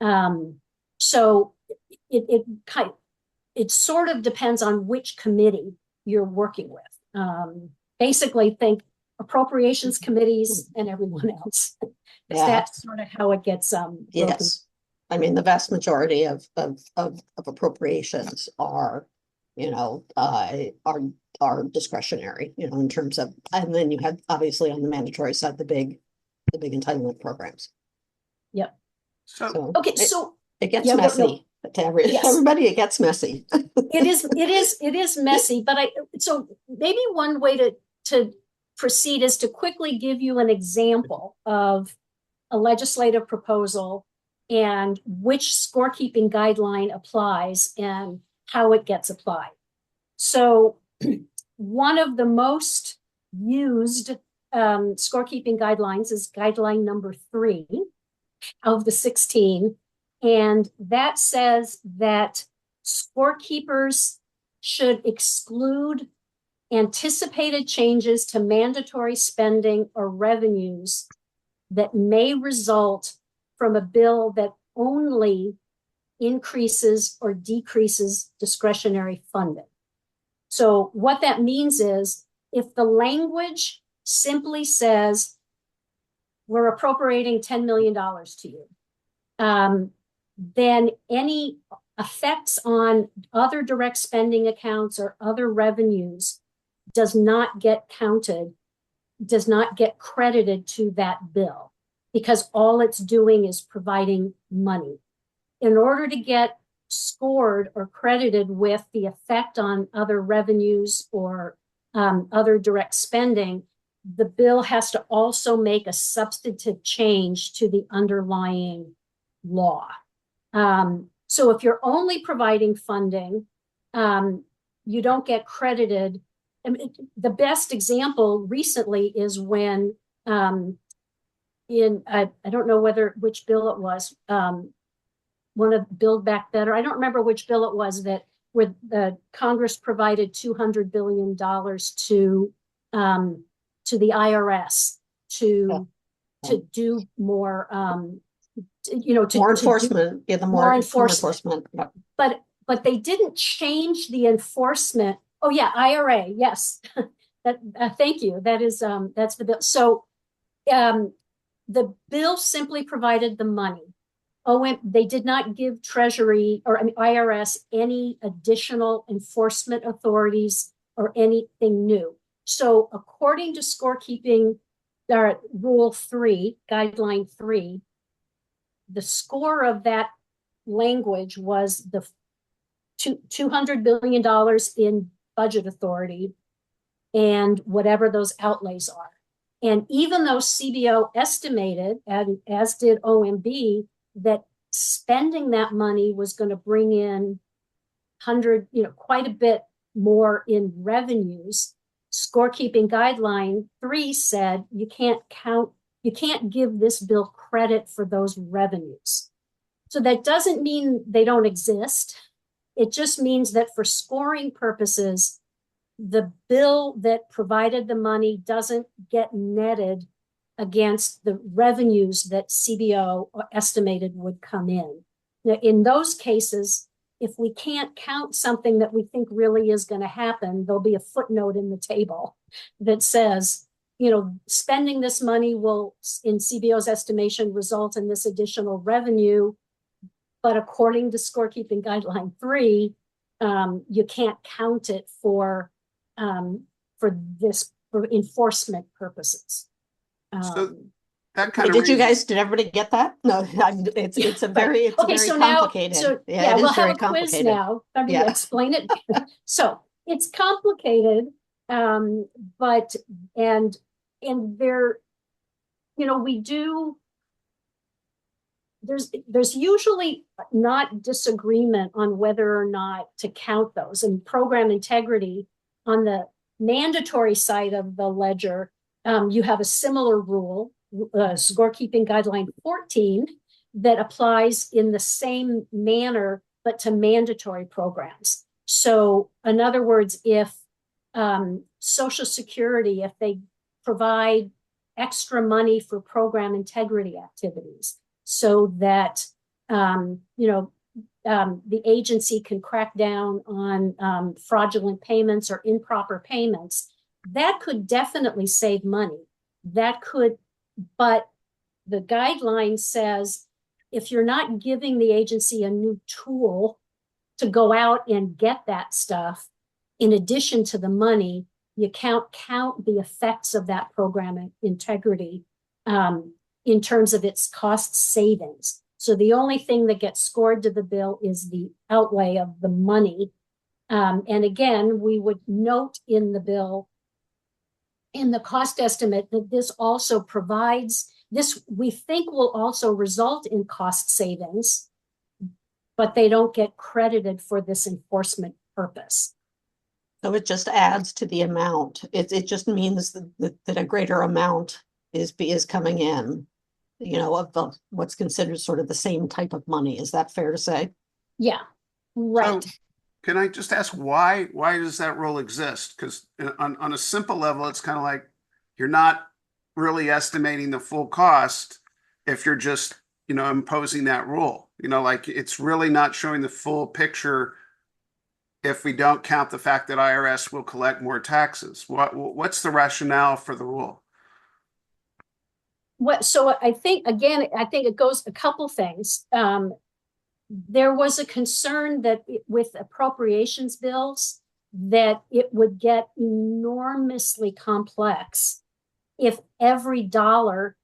So it sort of depends on which committee you're working with. Basically, think appropriations committees and everyone else. Yeah. That's sort of how it gets Yes. I mean, the vast majority of appropriations are discretionary, in terms of, and then you have obviously on the mandatory side, the big entitlement programs. Yep. So Okay, It gets Yeah, but messy to Yes. everybody. It gets messy. it is messy, but so maybe one way to proceed is to quickly give you an example of a legislative proposal and which scorekeeping guideline applies and how it gets applied. So one of the most used scorekeeping guidelines is guideline number 3 of the 16. And that says that scorekeepers should exclude anticipated changes to mandatory spending or revenues that may result from a bill that only increases or decreases discretionary funding. So what that means is if the language simply says, we're appropriating $10 million to you, then any effects on other direct spending accounts or other revenues does not get counted, does not get credited to that bill, because all it's doing is providing money. In order to get scored or credited with the effect on other revenues or other direct spending, the bill has to also make a substantive change to the underlying law. So if you're only providing funding, you don't get credited. I mean, the best example recently is when I don't know which bill it was, one of Build Back Better. I don't remember which bill it was where the Congress provided $200 billion to the IRS to do more, more enforcement. More enforcement. But they didn't change the enforcement. Oh yeah, IRA. Yes, thank you. That's the bill. So the bill simply provided the money. They did not give Treasury or IRS any additional enforcement authorities or anything new. So according to scorekeeping rule 3, guideline 3, the score of that language was the $200 billion in budget authority and whatever those outlays are. And even though CBO estimated, and as did OMB, that spending that money was going to bring in quite a bit more in revenues, Scorekeeping Guideline 3 said you can't give this bill credit for those revenues. So that doesn't mean they don't exist. It just means that for scoring purposes, the bill that provided the money doesn't get netted against the revenues that CBO estimated would come in. Now, in those cases, if we can't count something that we think really is going to happen, there'll be a footnote in the table that says, spending this money will, in CBO's estimation, result in this additional revenue. But according to Scorekeeping Guideline 3, you can't count it for enforcement purposes. So that kind of did everybody get that? No, it's a very complicated. Yeah, it we'll is very have a quiz complicated. now. Let me explain it. So it's complicated, but there, we do. There's usually not disagreement on whether or not to count those. And program integrity on the mandatory side of the ledger, you have a similar rule, Scorekeeping Guideline 14, that applies in the same manner, but to mandatory programs. So in other words, if Social Security, if they provide extra money for program integrity activities so that, the agency can crack down on fraudulent payments or improper payments, that could definitely save money. But the guideline says if you're not giving the agency a new tool to go out and get that stuff, in addition to the money, you can't count the effects of that program integrity in terms of its cost savings. So the only thing that gets scored to the bill is the outlay of the money. And again, we would note in the bill, in the cost estimate, that this also provides, this we think will also result in cost savings, but they don't get credited for this enforcement purpose. So it just adds to the amount. It just means that a greater amount is coming in, of what's considered sort of the same type of money. Is that fair to say? Yeah, right. So can I just ask why does that rule exist? Because on a simple level, it's kind of like you're not really estimating the full cost if you're just, imposing that rule. Like it's really not showing the full picture if we don't count the fact that IRS will collect more taxes. What's the rationale for the rule? So I think it goes a couple things. There was a concern that with appropriations bills, that it would get enormously complex if every dollar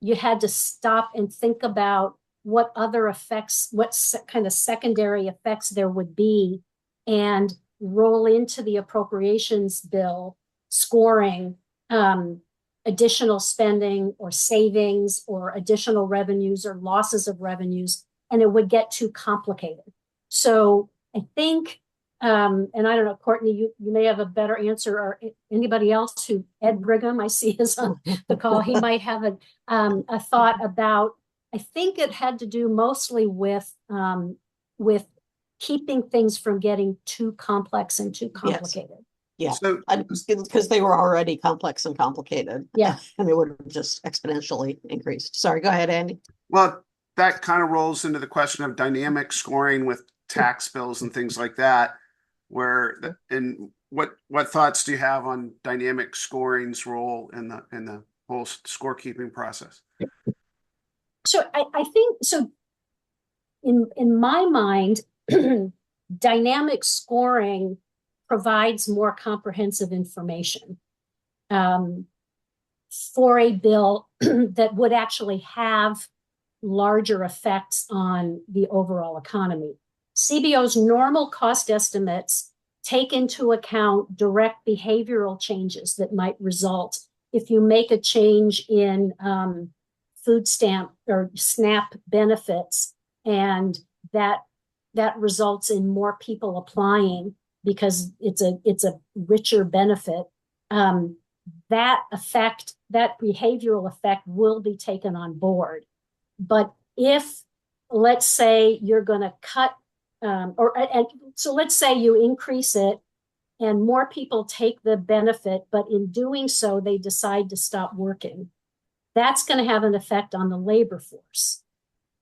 you had to stop and think about what other effects, what kind of secondary effects there would be, and roll into the appropriations bill scoring additional spending or savings or additional revenues or losses of revenues, and it would get too complicated. So I think, and I don't know, Courtney, you may have a better answer, or anybody else who, Ed Brigham, I see is on the call, he might have a thought about, I think it had to do mostly with keeping things from getting too complex and too complicated. Yeah, So, because they were already complex and complicated. Yeah. And they would have just exponentially increased. Sorry, go ahead, Andy. well, that kind of rolls into the question of dynamic scoring with tax bills and things like that, and what thoughts do you have on dynamic scoring's role in the whole scorekeeping process? So I think, so in my mind, dynamic scoring provides more comprehensive information for a bill that would actually have larger effects on the overall economy. CBO's normal cost estimates take into account direct behavioral changes that might result if you make a change in food stamp or SNAP benefits, and that that results in more people applying because it's a richer benefit, that behavioral effect will be taken on board. But if, let's say, you're going to cut, so let's say you increase it and more people take the benefit, but in doing so, they decide to stop working. That's going to have an effect on the labor force.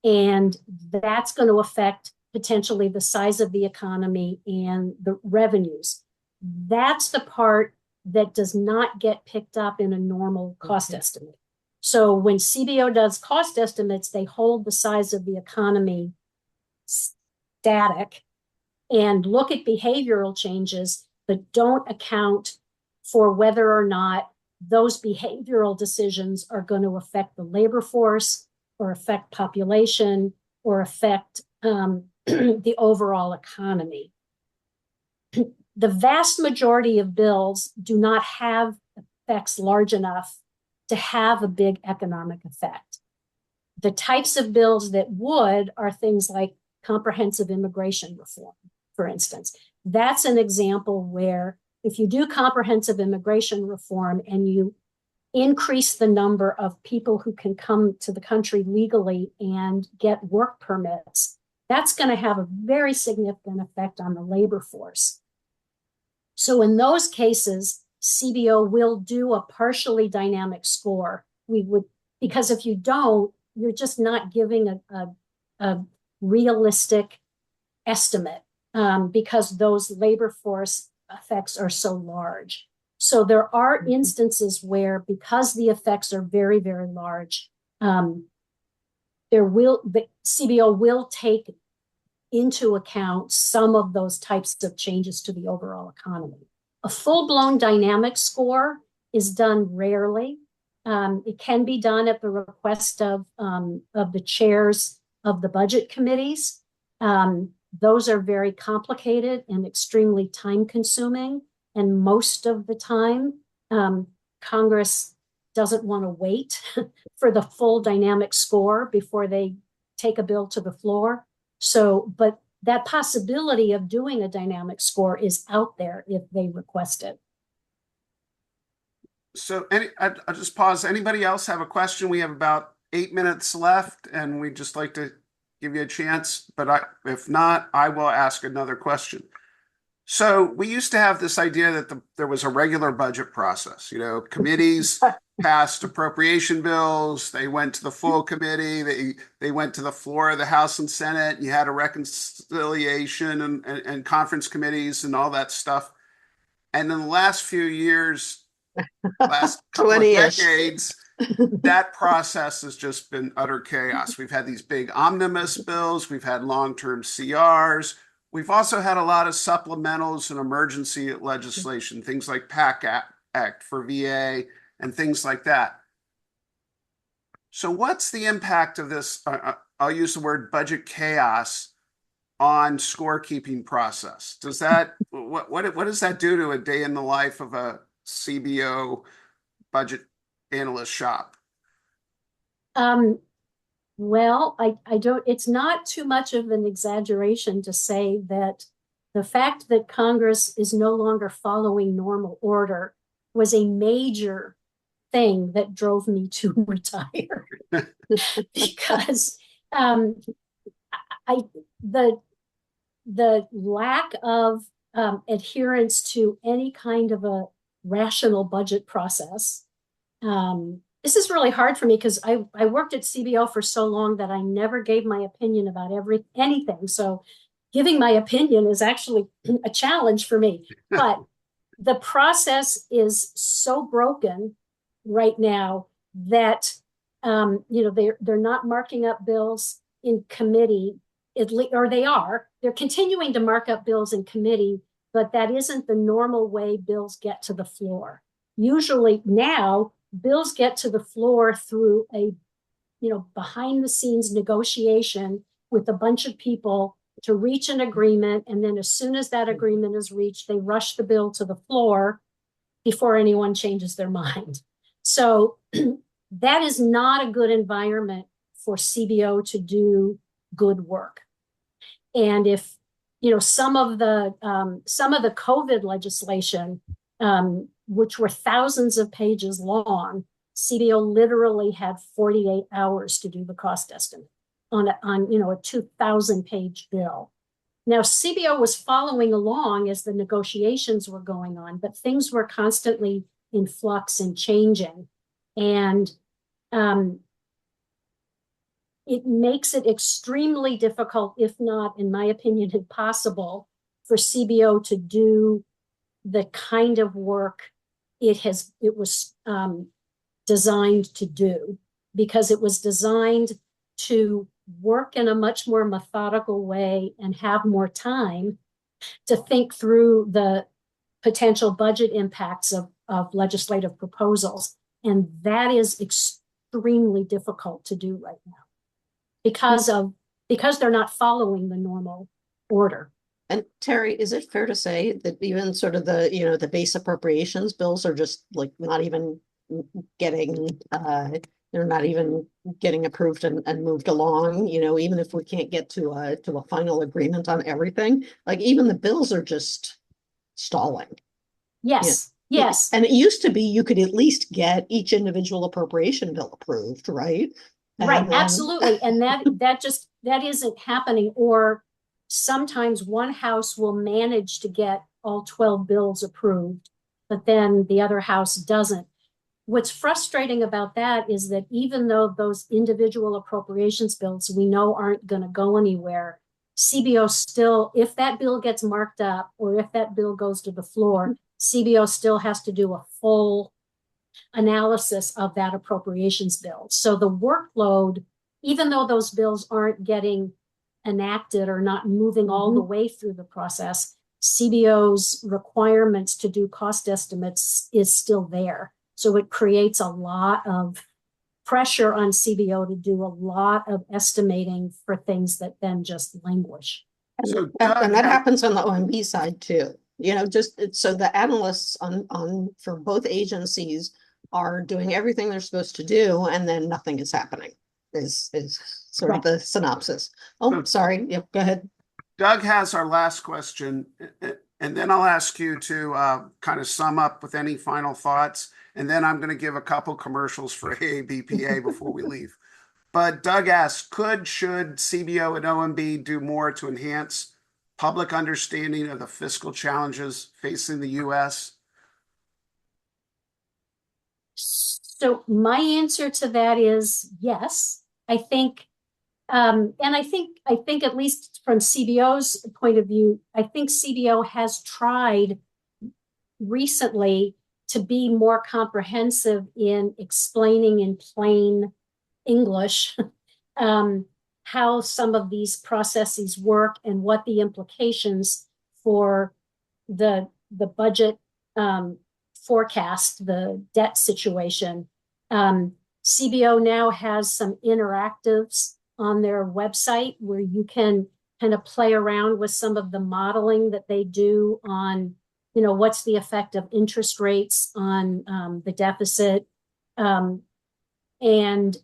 And that's going to affect potentially the size of the economy and the revenues. That's the part that does not get picked up in a normal cost estimate. So when CBO does cost estimates, they hold the size of the economy static and look at behavioral changes, but don't account for whether or not those behavioral decisions are going to affect the labor force or affect population or affect the overall economy. The vast majority of bills do not have effects large enough to have a big economic effect. The types of bills that would are things like comprehensive immigration reform, for instance. That's an example where if you do comprehensive immigration reform and you increase the number of people who can come to the country legally and get work permits, that's going to have a very significant effect on the labor force. So in those cases, CBO will do a partially dynamic score. Because if you don't, you're just not giving a realistic estimate because those labor force effects are so large. So there are instances where, because the effects are very, very large, the CBO will take into account some of those types of changes to the overall economy. A full-blown dynamic score is done rarely. It can be done at the request of the chairs of the budget committees. Those are very complicated and extremely time-consuming. And most of the time, Congress doesn't want to wait for the full dynamic score before they take a bill to the floor. So, but that possibility of doing a dynamic score is out there if they request it. So I'll just pause. Anybody else have a question? We have about 8 minutes left, and we'd just like to give you a chance. But if not, I will ask another question. So we used to have this idea that there was a regular budget process. You know, committees passed appropriation bills. They went to the full committee. They went to the floor of the House and Senate. You had a reconciliation and conference committees and all that stuff. And in the last few years, last couple of decades, that process has just been utter chaos. We've had these big omnibus bills. We've had long-term CRs. We've also had a lot of supplementals and emergency legislation, things like PAC Act for VA and things like that. So what's the impact of this, I'll use the word budget chaos, on scorekeeping process? Does that, what does that do to a day in the life of a CBO budget analyst shop? Well, I don't, it's not too much of an exaggeration to say that the fact that Congress is no longer following normal order was a major thing that drove me to retire. Because the lack of adherence to any kind of a rational budget process. This is really hard for me because I worked at CBO for so long that I never gave my opinion about anything. So giving my opinion is actually a challenge for me. But the process is so broken right now that they're not marking up bills in committee, or they're continuing to mark up bills in committee, but that isn't the normal way bills get to the floor. Usually now, bills get to the floor through a, behind the scenes negotiation with a bunch of people to reach an agreement. And then as soon as that agreement is reached, they rush the bill to the floor before anyone changes their mind. So that is not a good environment for CBO to do good work. And if, some of the COVID legislation, which were thousands of pages long, CBO literally had 48 hours to do the cost estimate on a 2,000 page bill. Now, CBO was following along as the negotiations were going on, but things were constantly in flux and changing. And it makes it extremely difficult, if not, in my opinion, impossible for CBO to do the kind of work it was designed to do, because it was designed to work in a much more methodical way and have more time to think through the potential budget impacts of legislative proposals. And that is extremely difficult to do right now because they're not following the normal order. And Terry, is it fair to say that even sort of the base appropriations bills are just like not even getting they're not even getting approved and moved along, even if we can't get to a final agreement on everything, like even the bills are just stalling. Yes. Yes. And it used to be you could at least get each individual appropriation bill approved, right? Right, absolutely. And that isn't happening. Or sometimes one house will manage to get all 12 bills approved, but then the other house doesn't. What's frustrating about that is that even though those individual appropriations bills we know aren't going to go anywhere, CBO still, if that bill gets marked up or if that bill goes to the floor, CBO still has to do a full analysis of that appropriations bill. So the workload, even though those bills aren't getting enacted or not moving all the way through the process, CBO's requirements to do cost estimates is still there. So it creates a lot of pressure on CBO to do a lot of estimating for things that then just languish. So And that happens on the OMB side too. Just so the analysts on for both agencies are doing everything they're supposed to do, and then nothing is happening. Is sort of the synopsis. Oh, sorry. Yep, go ahead. Doug has our last question, and then I'll ask you to kind of sum up with any final thoughts, and then I'm going to give a couple commercials for AABPA before we leave. But Doug asks, should CBO and OMB do more to enhance public understanding of the fiscal challenges facing the U.S.? So my answer to that is yes. I think, and I think at least from CBO's point of view, I think CBO has tried recently to be more comprehensive in explaining in plain English how some of these processes work and what the implications for the budget forecast, the debt situation. CBO now has some interactives on their website where you can kind of play around with some of the modeling that they do on, what's the effect of interest rates on the deficit. And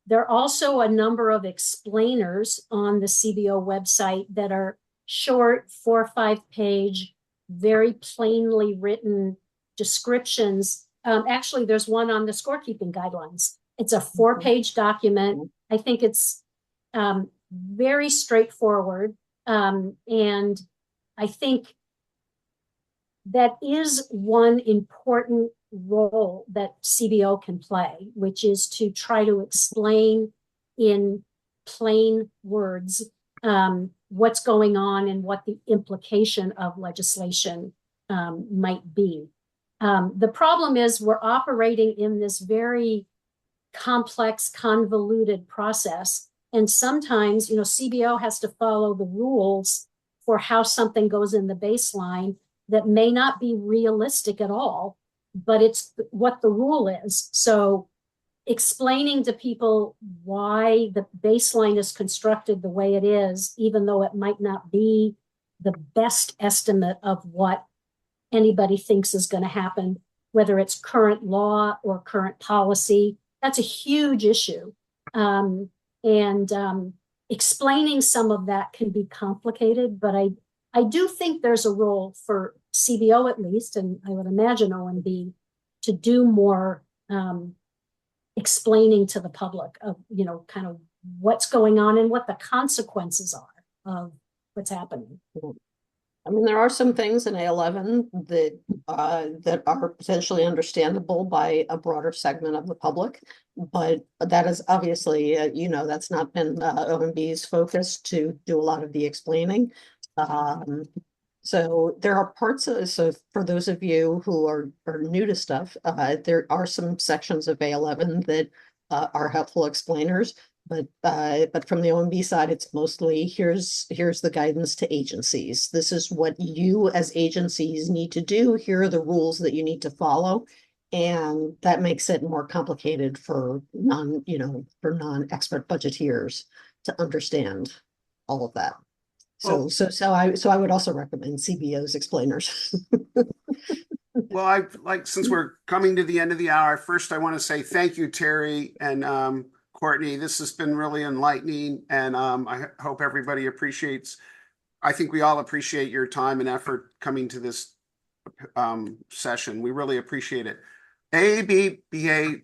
there are also a number of explainers on the CBO website that are short 4 or 5 page, very plainly written descriptions. Actually, there's one on the scorekeeping guidelines. It's a 4-page document. I think it's very straightforward. And I think that is one important role that CBO can play, which is to try to explain in plain words what's going on and what the implication of legislation might be. The problem is we're operating in this very complex, convoluted process. And sometimes, CBO has to follow the rules for how something goes in the baseline that may not be realistic at all, but it's what the rule is. So explaining to people why the baseline is constructed the way it is, even though it might not be the best estimate of what anybody thinks is going to happen, whether it's current law or current policy, that's a huge issue. And explaining some of that can be complicated, but I do think there's a role for CBO at least, and I would imagine OMB, to do more explaining to the public of, kind of what's going on and what the consequences are of what's happening. I mean, there are some things in A11 that that are potentially understandable by a broader segment of the public, but that is obviously, that's not been OMB's focus to do a lot of the explaining. So there are parts of, so for those of you who are new to stuff, there are some sections of A11 that are helpful explainers. But from the OMB side, it's mostly here's the guidance to agencies. This is what you as agencies need to do. Here are the rules that you need to follow. And that makes it more complicated for non-expert budgeteers to understand all of that. So I would also recommend CBO's explainers. Well, since we're coming to the end of the hour, first I want to say thank you, Terry and Courtney. This has been really enlightening, and I hope everybody appreciates. I think we all appreciate your time and effort coming to this session. We really appreciate it. AABPA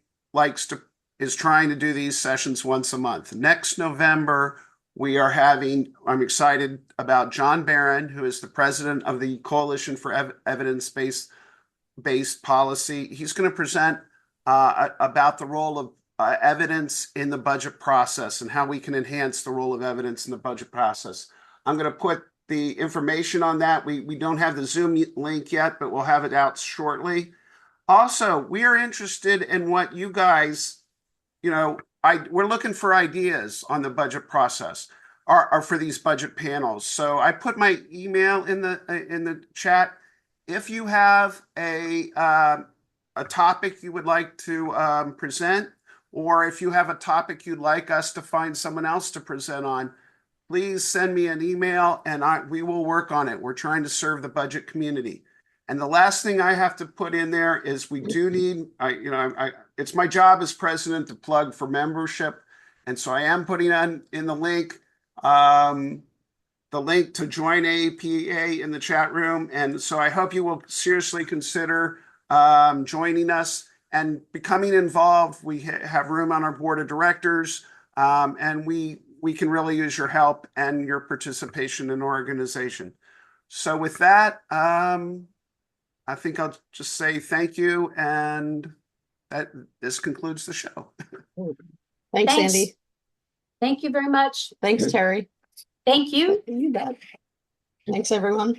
is trying to do these sessions once a month. Next November, I'm excited about John Barron, who is the president of the Coalition for Evidence-Based Policy. He's going to present about the role of evidence in the budget process and how we can enhance the role of evidence in the budget process. I'm going to put the information on that. We don't have the Zoom link yet, but we'll have it out shortly. Also, we are interested in what you guys, we're looking for ideas on the budget process or for these budget panels. So I put my email in the chat. If you have a topic you would like to present, or if you have a topic you'd like us to find someone else to present on, please send me an email and we will work on it. We're trying to serve the budget community. And the last thing I have to put in there is we do need, it's my job as president to plug for membership. And so I am putting in the link to join AABPA in the chat room. And so I hope you will seriously consider joining us and becoming involved. We have room on our board of directors, and we can really use your help and your participation in our organization. So with that, I think I'll just say thank you, and this concludes the show. Thanks, Sandy. Thank you very much. Thanks, Terry. Thank you. You bet. Thanks, everyone.